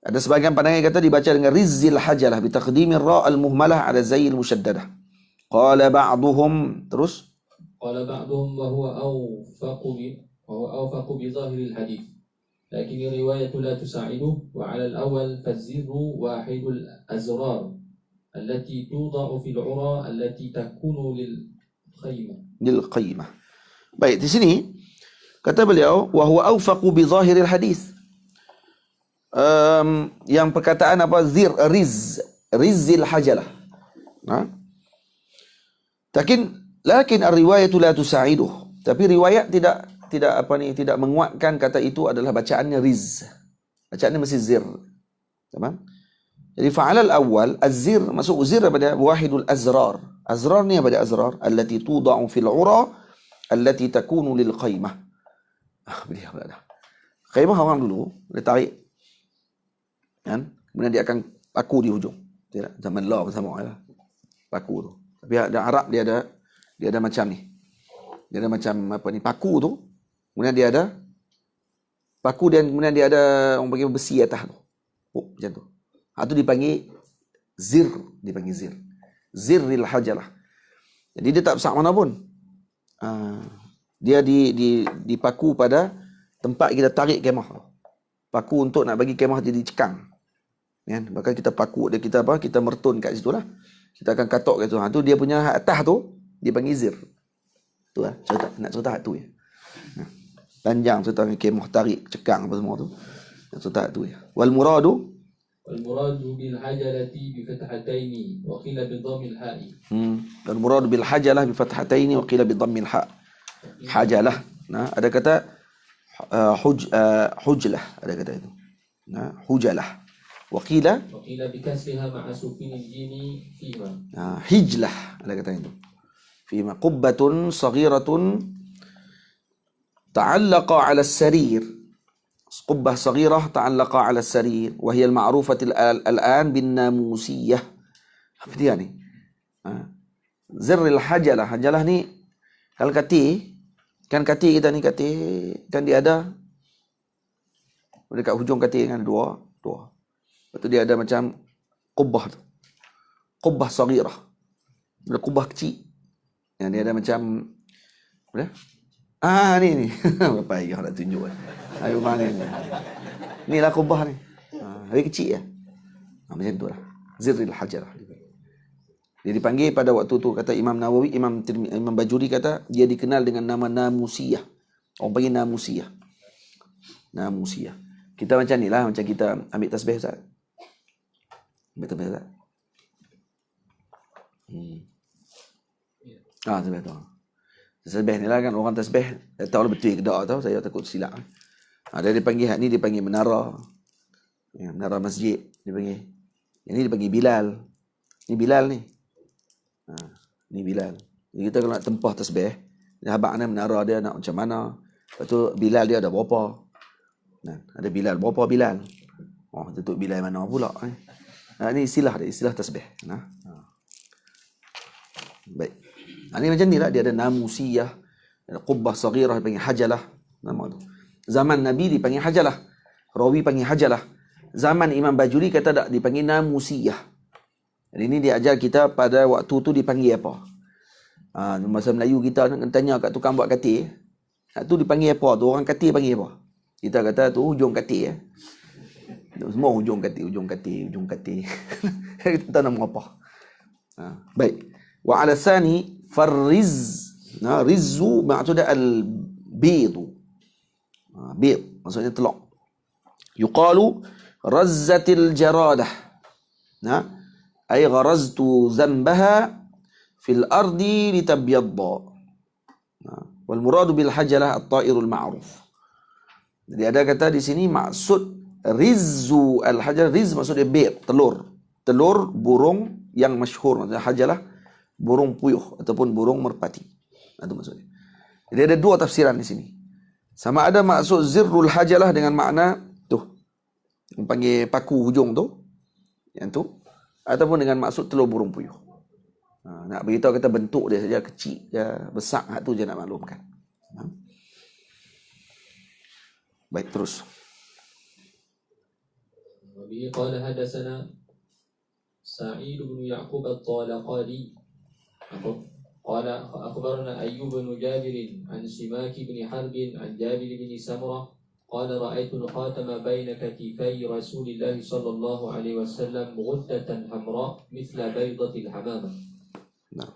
Speaker 1: Ada sebagian pandangan yang kata dibaca dengan rizzil hajalah bi taqdimir ra' al-muhmalah ala zayil musyaddadah. Qala ba'duhum, terus
Speaker 2: qala ba'duhum wa huwa awfaqu bi zahiril hadith. Lakin riwayat la tusa'iduhu wa 'ala al-awwal fazirru wahidul azrar allati tuda'u fil 'ura allati takunu lil qaymah.
Speaker 1: Baik, di sini kata beliau wa huwa awfaqu bi zahiril hadith. Yang perkataan apa? Rizzil hajalah. Lakin ar-riwayatu la tusa'iduh. Tapi riwayat tidak menguatkan kata itu adalah bacaannya riz. Bacaannya mesti zir. Tamam? Jadi fa'alal awal az-zir masuk zir pada wahidul azrar. Azrar ni apa dia azrar? Allati tuda'u fil 'ura allati takunu lil qaymah. Beliau pula dah. Qaymah orang dulu dia tarik kan? Kemudian dia akan paku di hujung. Tidak, zaman law sama lah. Paku tu. Tapi ada Arab dia ada macam ni. Dia ada macam apa ni paku tu. Kemudian dia ada paku dan kemudian dia ada orang panggil besi atas tu. Macam tu. Itu dipanggil zir, Zirril hajalah. Jadi dia tak besar mana pun. Dia dipaku pada tempat kita tarik kemah. Paku untuk nak bagi kemah jadi cekang. Kan? Bahkan kita paku dia, kita mertun kat situ lah. Kita akan katok kat situ. Tu dia punya atas tu dia panggil zir. Tu lah. Cerita tu ya. Panjang cerita kemah tarik cekang apa semua tu. Cerita tu ya. Wal muradu
Speaker 2: bil hajalati bi fathataini wa qila bi dhammil ha'i.
Speaker 1: Wal muradu bil hajalah bi fathataini wa qila bi dhammil ha'. Hajalah. Ada kata hujlah, ada kata itu. Hujalah. Waqila
Speaker 2: bikasriha ma'a sukinil jimi fima.
Speaker 1: Hijlah, ada kata itu. Fima qubbatun saghiratun ta'allaqa 'ala as-sarir. Qubbah saghirah ta'allaqa 'ala as-sarir wa hiya al-ma'rufah al-an bin namusiyah. Apa dia ni? Zirril hajalah. Hajalah ni kalau kati kita ni kan dia ada dekat hujung kati kan dua. Lepas tu dia ada macam qubbah tu. Qubbah saghirah. Ada qubbah kecil. Yang dia ada macam apa dia? Ni. Apa ayah nak tunjuk kan. Ayo mana ni. Inilah qubbah ni. Lagi kecil ya. Macam tu lah. Zirril hajarah. Dia dipanggil pada waktu tu, kata Imam Nawawi, Imam Bajuri kata dia dikenal dengan nama Namusiyah. Orang panggil Namusiyah. Kita macam ni lah, macam kita ambil tasbih Ustaz. Ambil tasbih Ustaz. Tasbih tu. Tasbih ni lah kan, orang tasbih tak tahu betul ke tak tahu, saya takut silap. Dia dipanggil ni, dipanggil menara. Menara masjid dipanggil. Yang ni dipanggil Bilal. Ni Bilal ni. Ni Bilal. Jadi kita kalau nak tempah tasbih, habaq ni menara dia nak macam mana. Lepas tu Bilal dia ada berapa. Ada Bilal, berapa Bilal. Tutup Bilal mana pula. Ni istilah dia, istilah tasbih. Baik. Ni macam ni lah, dia ada namusiyah, ada qubbah saghirah dipanggil hajalah, nama tu. Zaman Nabi dipanggil hajalah. Rawi panggil hajalah. Zaman Imam Bajuri kata tak, dipanggil namusiyah. Jadi ini dia ajar kita pada waktu tu dipanggil apa. Masa Melayu kita nak tanya kat tukang buat katil, tu dipanggil apa tu, orang katil panggil apa. Kita kata tu hujung katil semua hujung katil. Kita nama apa. Baik. Wa ala tsani farriz. Rizzu maksudnya al-bidu. Bid maksudnya telur. Yuqalu razzatil jaradah. Ay gharaztu dhanbaha fil ardi litabyadda. Wal muradu bil hajalah at-ta'irul ma'ruf. Jadi ada kata di sini maksud rizzu al-hajar, riz maksudnya bid, telur. Telur burung yang masyhur, maksudnya hajalah burung puyuh ataupun burung merpati. Itu maksudnya. Jadi ada dua tafsiran di sini. Sama ada maksud zirrul hajalah dengan makna tuh yang panggil paku hujung tu, yang tu, ataupun dengan maksud telur burung puyuh. Nak beritahu kata bentuk dia saja kecil, dia besar, tu je nak maklumkan. Baik, terus.
Speaker 2: وبه قال حدثنا سعيد بن يعقوب الطالقاني قال أخبرنا أيوب بن جابر عن سماك بن حرب عن جابر بن سمرة قال رأيت الخاتم بين كتفي رسول الله صلى الله عليه وسلم غدة حمراء مثل بيضة الحمامة.
Speaker 1: Nah.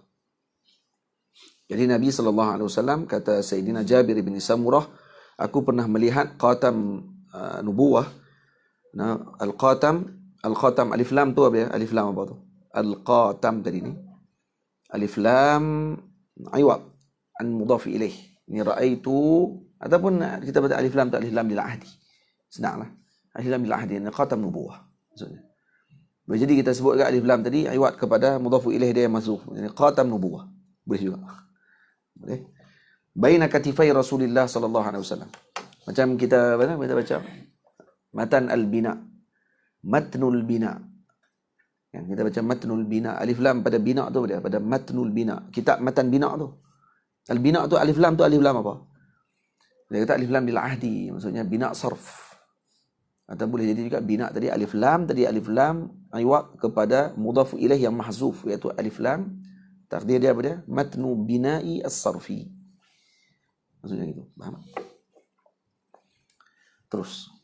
Speaker 1: Jadi Nabi SAW kata Sayyidina Jabir bin Samurah, aku pernah melihat khatam nubuwah. Al-khatam alif lam tu apa ya? Alif lam apa tu? Al-khatam tadi ni. Alif lam aywab an mudhaf ilaih. Ni raaitu ataupun kita baca alif lam tu alif lam lil ahdi. Senanglah. Alif lam lil ahdi ni khatam nubuwah maksudnya. Jadi kita sebut kat alif lam tadi aywab kepada mudhaf ilaih dia yang mahzuf. Jadi khatam nubuwah. Boleh juga. Boleh. Baina katifai Rasulullah sallallahu alaihi wasallam. Macam kita baca matan al-bina. Matnul bina. Yang kita baca matnul bina, alif lam pada bina tu dia, pada matnul bina. Kitab matan bina tu. Al-bina tu alif lam apa? Dia kata alif lam bil ahdi, maksudnya bina sarf. Atau boleh jadi juga bina tadi alif lam aywab kepada mudhaf ilaih yang mahzuf, iaitu alif lam. Takdir dia apa dia? Matnu bina'i as-sarfi. Maksudnya gitu. Faham? Terus.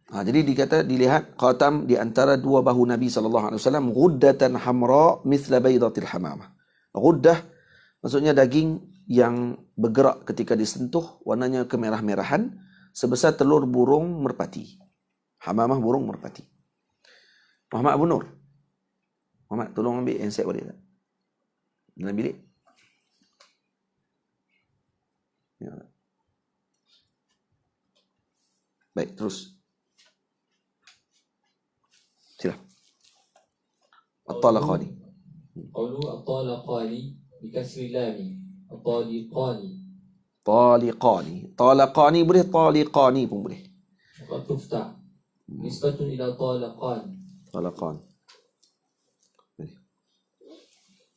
Speaker 1: Jadi dilihat khatam di antara dua bahu Nabi SAW, ghuddatan hamra mithla baydatil hamamah. Ghuddah maksudnya daging yang bergerak ketika disentuh, warnanya kemerah-merahan, sebesar telur burung merpati. Hamamah burung merpati. Muhammad Abu Nur. Muhammad, tolong ambil handset boleh tak? Dalam bilik. Ya. Baik, terus. Sila. At-talaqani.
Speaker 2: Qawlu at-talaqani bikasri lami. At-taliqani.
Speaker 1: Talaqani boleh, taliqani pun boleh.
Speaker 2: Qad tuftah. Nisbatun ila talaqan.
Speaker 1: Talaqan.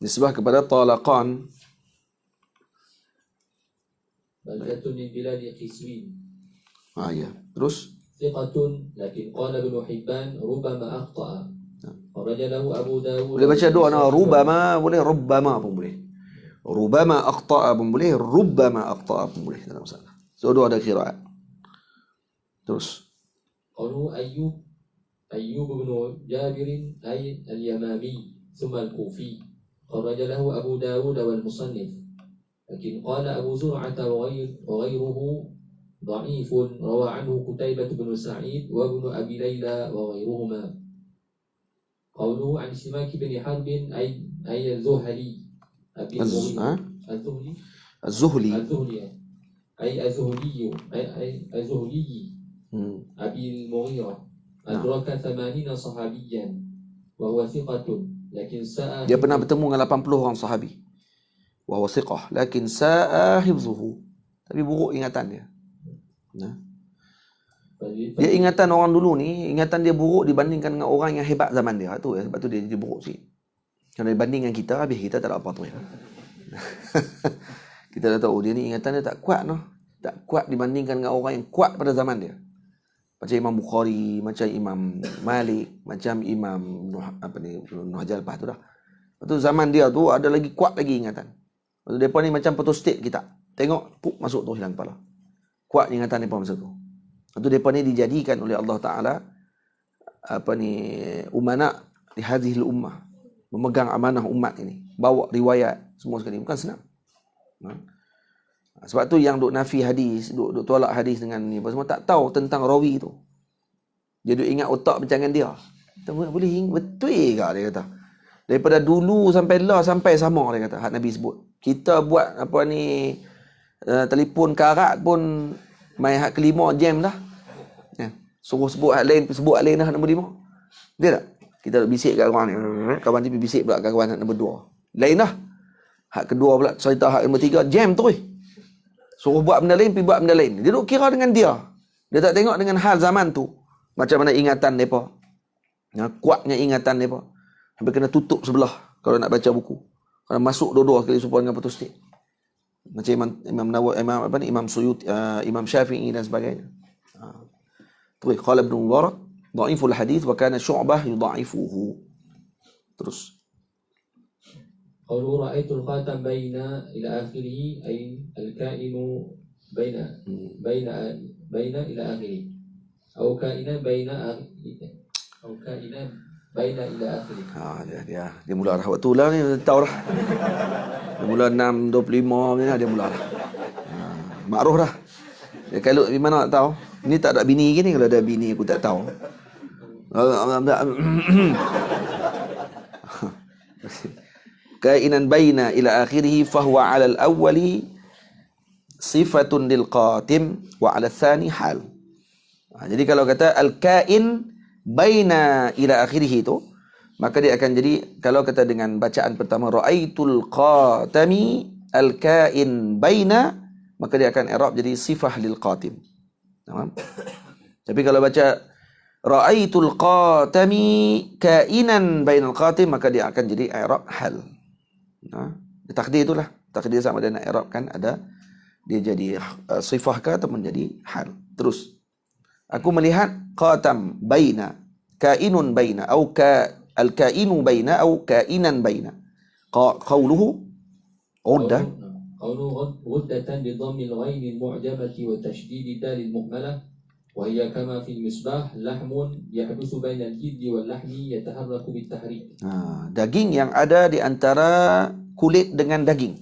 Speaker 1: Nisbah kepada talaqan.
Speaker 2: Baldatun min biladi Qiswin.
Speaker 1: Ya. Terus.
Speaker 2: Thiqatun lakin qala Ibn Hibban rubama akhta'a. Rajalahu Abu Dawud.
Speaker 1: Boleh baca dua nama, rubama boleh, rubbama pun boleh. Rubama akhta'a pun boleh, rubbama akhta'a pun boleh, tak ada masalah. So dua ada qiraat. Terus.
Speaker 2: Qalu Ayyub bin Jabir ay al-Yamami thumma al-Kufi. Rajalahu Abu Dawud wal Musannif. Lakin qala Abu Zur'ah wa ghayruhu ضعيف روى عنه قتيبة بن سعيد وابن أبي ليلى وغيرهما. قوله عن سماك بن حرب أي الزهلي أبي الزهلي أي الزهلي أبي المغيرة أدرك 80 صحابيا وهو ثقة لكن ساء.
Speaker 1: Dia pernah bertemu dengan 80 orang sahabi. وهو ثقة لكن ساء حفظه. Tapi buruk ingatan dia. Dia ingatan orang dulu ni, ingatan dia buruk dibandingkan dengan orang yang hebat zaman dia. Tu sebab tu dia jadi buruk sikit. Kalau dibanding dengan kita, habis kita tak ada apa tu ya. Kita dah tahu dia ni ingatan dia tak kuat noh. Tak kuat dibandingkan dengan orang yang kuat pada zaman dia. Macam Imam Bukhari, macam Imam Malik, macam Imam Nuh Jalbah tu dah. Lepas tu zaman dia tu ada lagi kuat lagi ingatan. Lepas tu depa ni macam photostat kita. Tengok puk masuk tu hilang kepala. Kuat ingatan mereka masa tu. Lepas tu mereka ni dijadikan oleh Allah Ta'ala umana di hadhil ummah. memegang amanah umat ini, bawa riwayat semua sekali, bukan senang. Sebab tu yang duk nafi hadis, duk tolak hadis dengan ni, semua tak tahu tentang rawi tu. Dia duk ingat otak pencarian dia. Kita boleh betul ke dia kata. Daripada dulu sampai lah sampai sama dia kata, hak Nabi sebut. Kita buat apa ni, telefon karat pun mai hak kelima jam dah. Ya. Suruh sebut hak lain, sebut hak lain dah hak nombor 5. Dia tak? Kita bisik kat kawan ni. Kawan tu bisik pula kat kawan hak nombor 2. Lain dah. Hak kedua pula cerita hak nombor 3 jam terus. Suruh buat benda lain, pergi buat benda lain. Dia duk kira dengan dia. Dia tak tengok dengan hal zaman tu. Macam mana ingatan mereka. Kuatnya ingatan mereka. Sampai kena tutup sebelah kalau nak baca buku. Kalau masuk dua-dua kali supaya dengan putus stik. Macam Imam Nawawi, Imam Suyuti, Imam Syafi'i dan sebagainya. Terus qala Ibn Mubarak dhaiful hadis wa kana Syu'bah yudha'ifuhu. Terus
Speaker 2: قوله رأيت الخاتم بين إلى آخره أي الكائن بين إلى آخره أو كائنا بين إلى آخره.
Speaker 1: Dia mula dah waktu lah ni, tahu dah. Dia mula 6.25 ni lah dia mula dah. Makruh dah. Dia kalau di mana tak tahu. Ni tak ada bini gini, kalau ada bini aku tak tahu. Kainan baina ila akhirih fahuwa 'ala al-awwali sifatun lil qatim wa 'ala tsani hal. Jadi kalau kata al-kain baina ila akhirih itu, maka dia akan jadi, kalau kata dengan bacaan pertama ra'aitul qatami al-kain baina, maka dia akan i'rab jadi sifah lil qatim. Tamam? Tapi kalau baca ra'aitul qatami kainan bainal qatim, maka dia akan jadi i'rab hal. Takdir itulah. Takdir sama dia nak i'rabkan, ada dia jadi sifah ke atau menjadi hal. Terus aku melihat qatam baina, kainun baina atau al-kainu baina atau kainan baina. Qawluhu uddah
Speaker 2: غدة بضم الغين المعجمة وتشديد الدال المهملة وهي كما في المصباح لحم يحدث بين الجلد واللحم يتحرك بالتحريك.
Speaker 1: Daging yang ada di antara kulit dengan daging.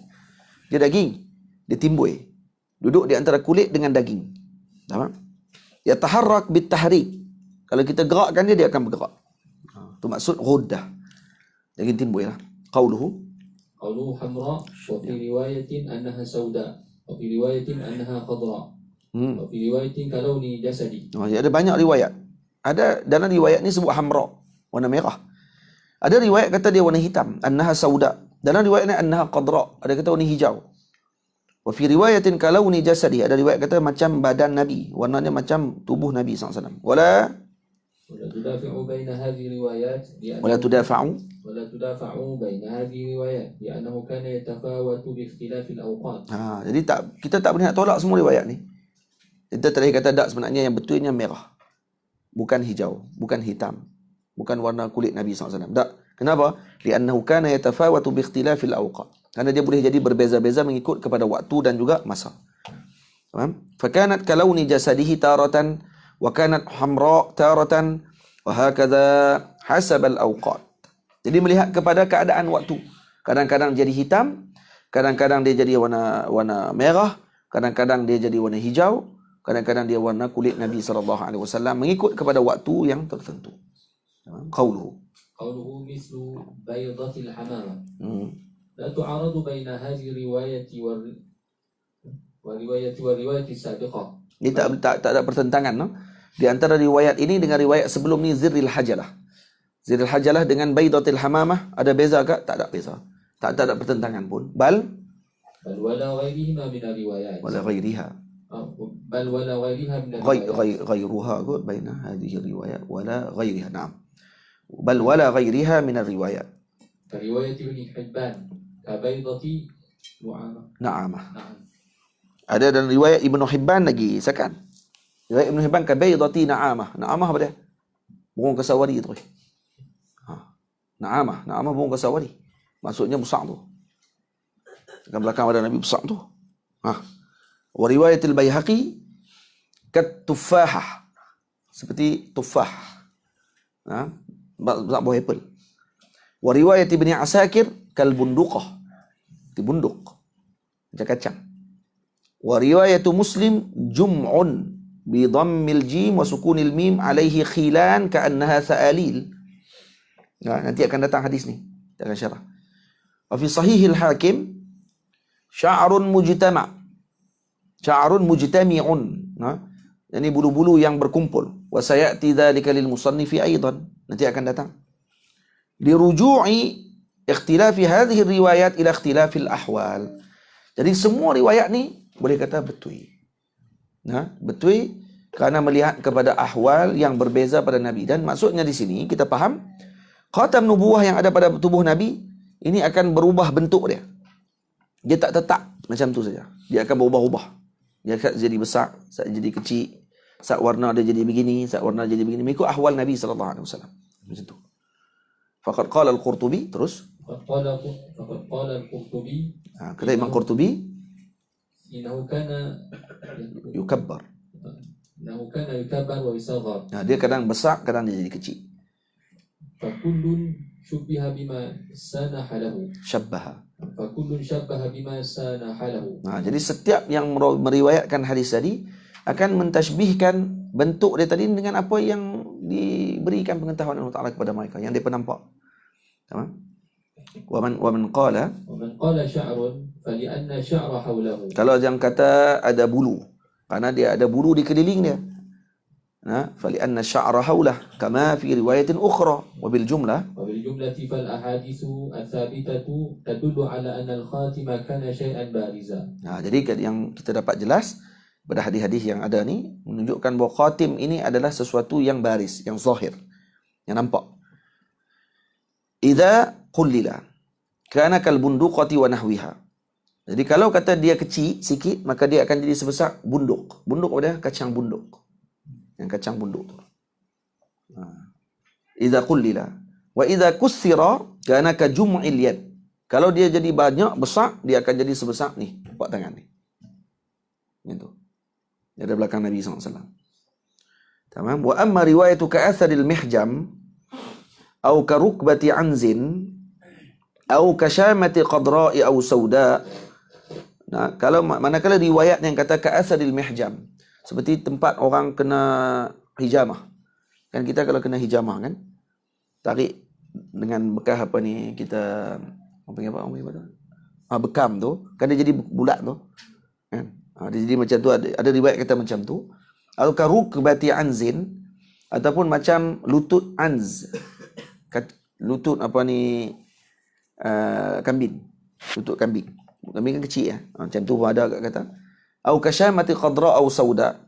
Speaker 1: Dia daging, dia timbul. Duduk di antara kulit dengan daging. Tamam? Yataharrak bitahrik. Kalau kita gerakkan dia, dia akan bergerak. Itu maksud ghuddah. Daging timbul lah. Qawluhu
Speaker 2: حمراء وفي رواية أنها سوداء وفي رواية أنها خضراء وفي رواية كلون جسدي.
Speaker 1: Ada banyak riwayat. Ada dalam riwayat ni sebut hamra, warna merah. Ada riwayat kata dia warna hitam, annaha sauda. Dalam riwayat ni annaha qadra, ada kata warna hijau. Wa fi riwayatin kalawni jasadi, ada riwayat kata macam badan Nabi, warnanya macam tubuh Nabi SAW. Wala
Speaker 2: tudafa'u baina hadhihi riwayat
Speaker 1: ولا
Speaker 2: تدافع بين هذه الروايات لأنه كان يتفاوت باختلاف الأوقات.
Speaker 1: Jadi kita tak boleh nak tolak semua riwayat ni. Kita tadi kata tak, sebenarnya yang betulnya merah. Bukan hijau, bukan hitam. Bukan warna kulit Nabi SAW. Tak. Kenapa? Li'annahu kana yatafawatu biikhtilafi al-awqat. Karena dia boleh jadi berbeza-beza mengikut kepada waktu dan juga masa. Faham? Fakanat kalawni jasadihi taratan wa kanat hamra taratan wa hakadha hasab al-awqat. Jadi melihat kepada keadaan waktu. Kadang-kadang jadi hitam, kadang-kadang dia jadi warna merah, kadang-kadang dia jadi warna hijau, kadang-kadang dia warna kulit Nabi SAW, mengikut kepada waktu yang tertentu. Qawluhu
Speaker 2: mislu baydatil hamama. La tu'aradu baina hadhihi riwayati wa riwayati sabiqah.
Speaker 1: Ini tak ada pertentangan, no? Di antara riwayat ini dengan riwayat sebelum ni Zirril Hajalah. Zirril Hajalah dengan Baydatil Hamamah ada beza ke? Tak ada beza. Tak ada pertentangan pun. Bal
Speaker 2: wala ghairihima min riwayat.
Speaker 1: Wala ghairiha.
Speaker 2: Bal wala ghairiha min riwayat.
Speaker 1: Ghairuha qad baina hadhihi riwayat wala ghairiha. Naam. Bal wala ghairiha min riwayat.
Speaker 2: Riwayat Ibn Hibban ka baydati
Speaker 1: Na'amah. Ada dalam riwayat Ibn Hibban lagi, sakan. Riwayat Ibn Hibban ka baydati Na'amah. Na'amah apa dia? Burung kasawari tu. Na'amah burung kasawari. Maksudnya besar tu. Dekat belakang badan Nabi besar tu. Wa riwayatil Baihaqi kat tuffahah. Seperti tuffah. Besar buah apple. Wa riwayat Ibni Asakir kal bunduqah. Di bunduk. Macam kacang. Wa riwayat Muslim jum'un bi dhammil jim wa sukunil mim alaihi khilan ka'annaha sa'alil. Nanti akan datang hadis ni. Kita akan syarah. Wa fi sahihil Hakim sya'run mujtama'. Sya'run mujtami'un. Ini bulu-bulu yang berkumpul. Wa sayati dzalika lil musannifi aidan. Nanti akan datang. Liruju'i ikhtilafi hadhihi riwayat ila ikhtilafil ahwal. Jadi semua riwayat ni boleh kata betul. Betul kerana melihat kepada ahwal yang berbeza pada Nabi. Dan maksudnya di sini kita faham khatam nubuwah yang ada pada tubuh Nabi ini akan berubah bentuk dia. Dia tak tetap macam tu saja. Dia akan berubah-ubah. Dia akan jadi besar, saat jadi kecil, saat warna dia jadi begini, saat warna jadi begini. Mengikut ahwal Nabi SAW. Macam tu. Faqad qala al-Qurtubi, terus.
Speaker 2: Faqad qala al-Qurtubi.
Speaker 1: Kata Imam Qurtubi,
Speaker 2: innahu kana
Speaker 1: yukabbar.
Speaker 2: Innahu kana yukabbar wa yusaghar.
Speaker 1: Dia kadang besar, kadang dia jadi kecil.
Speaker 2: Fakullun syubbiha bima sanaha lahu.
Speaker 1: Syabbaha.
Speaker 2: Fakullun syabbaha bima sanaha lahu.
Speaker 1: Jadi setiap yang meriwayatkan hadis tadi akan mentashbihkan bentuk dia tadi dengan apa yang diberikan pengetahuan Allah Ta'ala kepada mereka, yang dia nampak. Wa man qala
Speaker 2: sya'run fali'anna sya'ra hawlahu.
Speaker 1: Kalau yang kata ada bulu, karena dia ada bulu di keliling dia. Fali'anna sya'ra hawlah kama fi riwayatin ukhra wa bil
Speaker 2: jumlati fal ahaditsu ats-tsabitatu tadullu ala anna al-khatima kana syai'an bariza.
Speaker 1: Jadi yang kita dapat jelas pada hadis-hadis yang ada ni menunjukkan bahawa khatim ini adalah sesuatu yang baris, yang zahir, yang nampak. Idza qullila kana kal bunduqati wa nahwiha. Jadi kalau kata dia kecil sikit, maka dia akan jadi sebesar bunduk. Bunduk ada kacang bunduk. Yang kacang bunduk tu. Idza qullila wa idza kussira kana ka jum'il yad. Kalau dia jadi banyak besar, dia akan jadi sebesar ni, telapak tangan ni. Gitu. Dari belakang Nabi SAW. Tamam. Wa amma riwayatu ka'atharil mihjam au ka rukbati anzin au ka syamati qadra'i au sauda. Kalau manakala riwayat yang kata ka'atharil mihjam, seperti tempat orang kena hijamah. Kan kita kalau kena hijamah kan, tarik dengan bekas apa ni, kita bekam tu, kan dia jadi bulat tu. Kan? Dia jadi macam tu, ada riwayat kata macam tu. Atau rukbati anzin, ataupun macam lutut anz. Lutut apa ni, kambing. Lutut kambing. Kambing kan kecil ya. Macam tu ada kata. Au kasyamati qadra au sauda.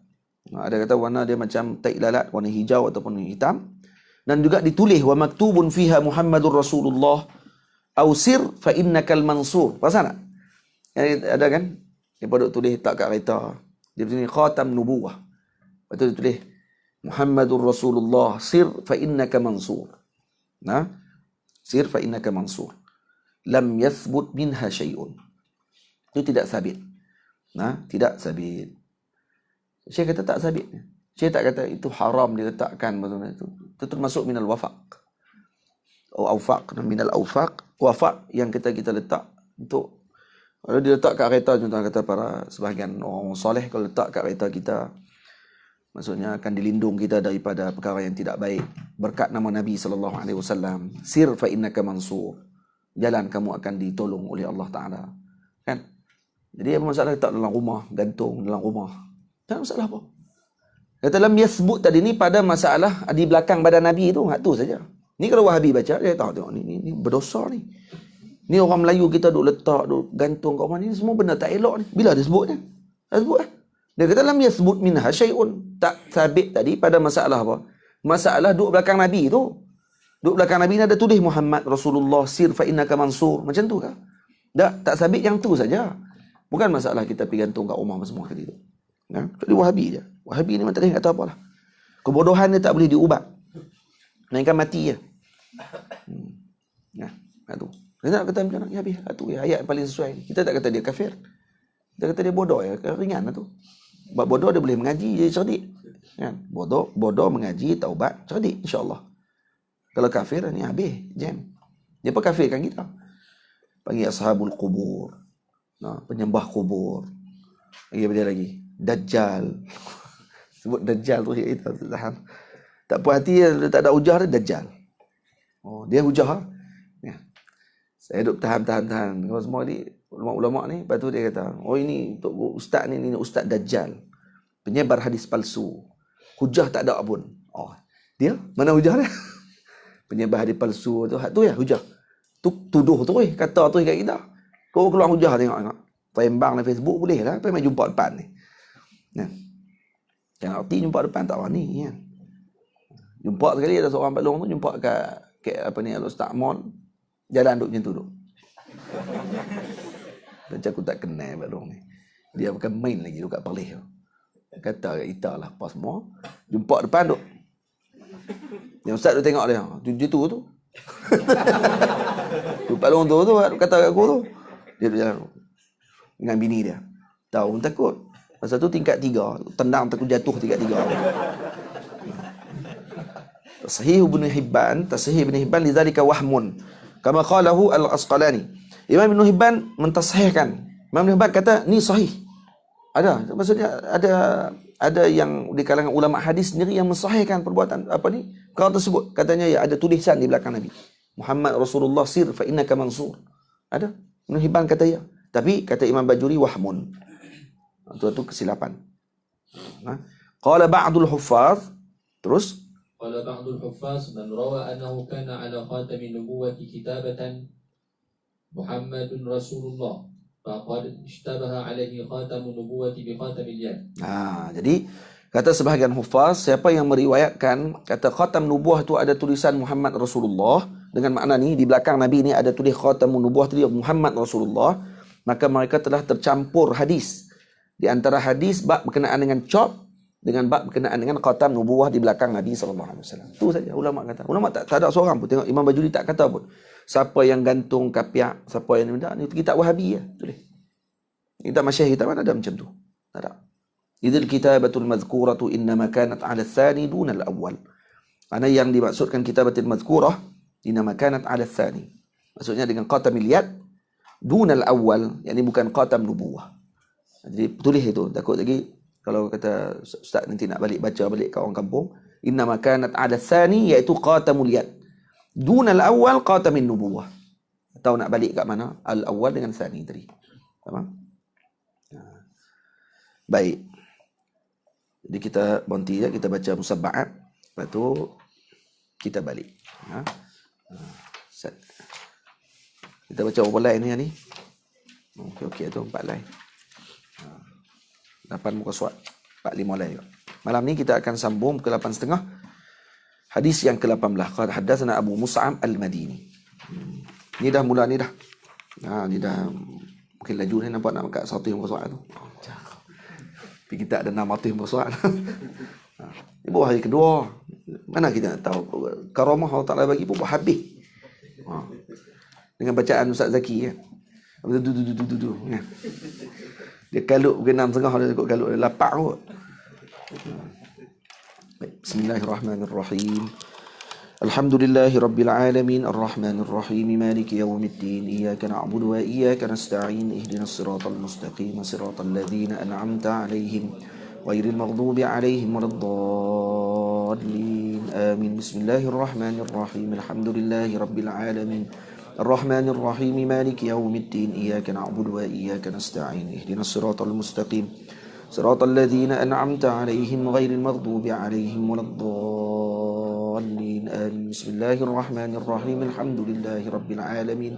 Speaker 1: Ada kata warna dia macam tai lalat, warna hijau ataupun hitam. Dan juga ditulis wa maktubun fiha Muhammadur Rasulullah au sir fa innakal mansur. Pasal tak? Ada kan? Dia pada tulis tak kat kereta. Dia tulis khatam nubuwah. Lepas tu dia tulis Muhammadur Rasulullah sir fa innaka mansur. Sir fa innaka mansur. Lam yathbut minha syai'un. Itu tidak sabit. Tidak sabit. Syekh kata tak sabit. Syekh tak kata itu haram diletakkan itu termasuk minal wafaq. Awfaq, minal awfaq. Wafaq yang kita letak untuk, kalau dia letak kat kereta, contohnya kata para sebahagian orang soleh, kalau letak kat kereta kita, maksudnya akan dilindung kita daripada perkara yang tidak baik. Berkat nama Nabi SAW. Sir fa innaka mansur. Jalan kamu akan ditolong oleh Allah Ta'ala. Kan? Jadi apa masalah letak dalam rumah, gantung dalam rumah? Tak ada masalah apa. Kata lam yasbut tadi ni pada masalah di belakang badan Nabi tu, tu saja. Ni kalau Wahabi baca, dia tahu tengok ni berdosa ni. Ni orang Melayu kita duk letak, duk gantung kat rumah ni, semua benda tak elok ni. Bila dia sebut ni? Tak sebut lah. Dia kata lam yasbut minha syai'un. Tak sabit tadi pada masalah apa? Masalah duk belakang Nabi tu. Duk belakang Nabi ni ada tulis Muhammad Rasulullah sir fa innaka mansur. Macam tu kah? Tak sabit yang tu saja. Bukan masalah kita pergi gantung kat rumah semua kali tu. Jadi Wahabi je. Wahabi ni memang tak kata apalah. Kebodohan dia tak boleh diubat. Melainkan mati je. Tu. Dia nak kata macam mana? Ya habis. Tu ayat paling sesuai. Kita tak kata dia kafir. Kita kata dia bodoh ya. Ringan lah tu. Sebab bodoh dia boleh mengaji, jadi cerdik. Kan? Bodoh mengaji, taubat, cerdik insya-Allah. Kalau kafir ni habis, jam. Dia kafirkan kita. Panggil ashabul kubur. Nah, penyembah kubur. Lagi apa dia lagi? Dajjal. Sebut Dajjal tu kita tahan. Tak puas hati dia tak ada hujah dia Dajjal. Oh, dia hujah. Ya. Saya duduk tahan. Kalau semua ni ulama-ulama ni, lepas tu dia kata, oh ini untuk ustaz ni ustaz Dajjal. Penyebar hadis palsu. Hujah tak ada pun. Oh, dia mana hujah dia? Penyebar hadis palsu tu ya hujah. Tu tuduh tu kata tu kat kita. Kau keluar hujah tengok. Pembang dalam Facebook boleh lah. Apa mai jumpa depan ni. Kan? Yang arti jumpa depan tak wani kan. Jumpa sekali ada seorang balong tu jumpa kat apa ni Al-Ustaz Mon. Jalan duk macam tu duk. Macam aku tak kenal balong ni. Dia bukan main lagi duk kat Perlis tu. Kata kat kita lah pas semua. Jumpa depan duk. Yang Ustaz tu tengok dia. Tu tu. Tu balong tu kata kat aku tu. Dia duk jalan dengan bini dia. Tahu pun takut. Masa tu tingkat 3. Tendang takut jatuh tingkat 3. Tasahih Ibn Hibban lidzalika wahmun. Kama qalahu Al-Asqalani. Imam Ibn Hibban mentasahihkan. Imam Ibn Hibban kata ni sahih. Ada, maksudnya ada yang di kalangan ulama hadis sendiri yang mensahihkan perbuatan apa ni? Perkara tersebut. Katanya ya ada tulisan di belakang Nabi. Muhammad Rasulullah sir fa innaka mansur. Ada. Ibn Hibban kata ya. Tapi kata Imam Bajuri wahmun. Itu kesilapan. Qala ba'dul huffaz. Terus
Speaker 2: قال بعض الحفاظ من روى أنه كان على خاتم النبوة كتابة محمد رسول الله فقد اشتبه عليه خاتم النبوة بخاتم اليد. Jadi kata sebahagian hufaz, siapa yang meriwayatkan kata khatam nubuah itu ada tulisan Muhammad Rasulullah dengan makna ni di belakang Nabi ni ada tulis khatam nubuah tu Muhammad Rasulullah, maka mereka telah tercampur hadis di antara hadis bab berkenaan dengan cop dengan bab berkenaan dengan khatam nubuwah di belakang Nabi sallallahu alaihi wasallam. Itu saja ulama kata. Ulama tak ada seorang pun tengok Imam Bajuri tak kata pun. Siapa yang gantung kapiak, siapa yang tidak ni kitab Wahabi ya, tulis. Kitab Masyayikh kita mana ada macam tu. Tak ada. Idzal kitabatul mazkuratu innama kanat 'ala tsani duna al-awwal. Mana yang dimaksudkan kitabatul mazkurah innama kanat 'ala tsani. Maksudnya dengan khatamil yad duna al-awwal, yakni bukan khatam nubuwah. Jadi tulis itu, takut lagi kalau kata ustaz nanti nak baca balik kat orang kampung, inna makanat ala tsani iaitu qatamul yad. Dunal awal qatamin nubuwah. Tahu nak balik kat mana? Al awal dengan tsani tadi. Faham? Baik. Jadi kita berhenti ya, kita baca musabba'at, lepas tu kita balik. Kita baca berapa line ni? Okey tu 4 line. 8 muka surat 45 lain. Malam ni kita akan sambung ke 8.30 hadis yang ke-18. Qala hadatsana Abu Mus'ab Al-Madini. Ni dah mula ni dah. Ni dah mungkin laju ni nampak nak angkat 100 muka surat tu. Tapi kita ada 600 muka surat. Ni baru hari kedua. Mana kita nak tahu karamah Allah Taala bagi pun habis. Dengan bacaan Ustaz Zaki kan. Kan. Dia kalut ke 6.30 dia ikut kalut dia lapak kot. Bismillahirrahmanirrahim. Alhamdulillahi rabbil alamin arrahmanir rahim maliki yaumiddin iyyaka na'budu wa iyyaka nasta'in ihdinas siratal mustaqim siratal ladzina an'amta 'alaihim ghairil maghdubi 'alaihim waladdallin amin. Bismillahirrahmanirrahim. Alhamdulillahi rabbil alamin الرحمن الرحيم مالك يوم الدين إياك نعبد وإياك نستعين اهدنا الصراط المستقيم صراط الذين أنعمت عليهم غير المغضوب عليهم ولا الضالين آمين. بسم الله الرحمن الرحيم الحمد لله رب العالمين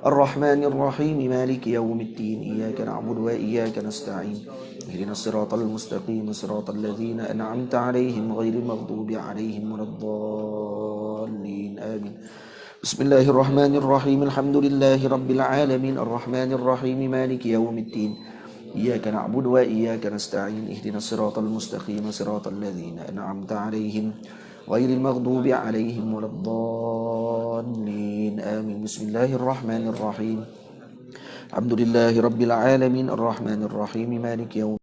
Speaker 2: الرحمن الرحيم مالك يوم الدين إياك نعبد وإياك نستعين اهدنا الصراط المستقيم صراط الذين أنعمت عليهم غير المغضوب عليهم ولا الضالين آمين. بسم الله الرحمن الرحيم الحمد لله رب العالمين الرحمن الرحيم مالك يوم الدين إياك نعبد وإياك نستعين اهدنا الصراط المستقيم صراط الذين أنعمت عليهم غير المغضوب عليهم ولا الضالين آمين. بسم الله الرحمن الرحيم الحمد لله رب العالمين الرحمن الرحيم مالك يوم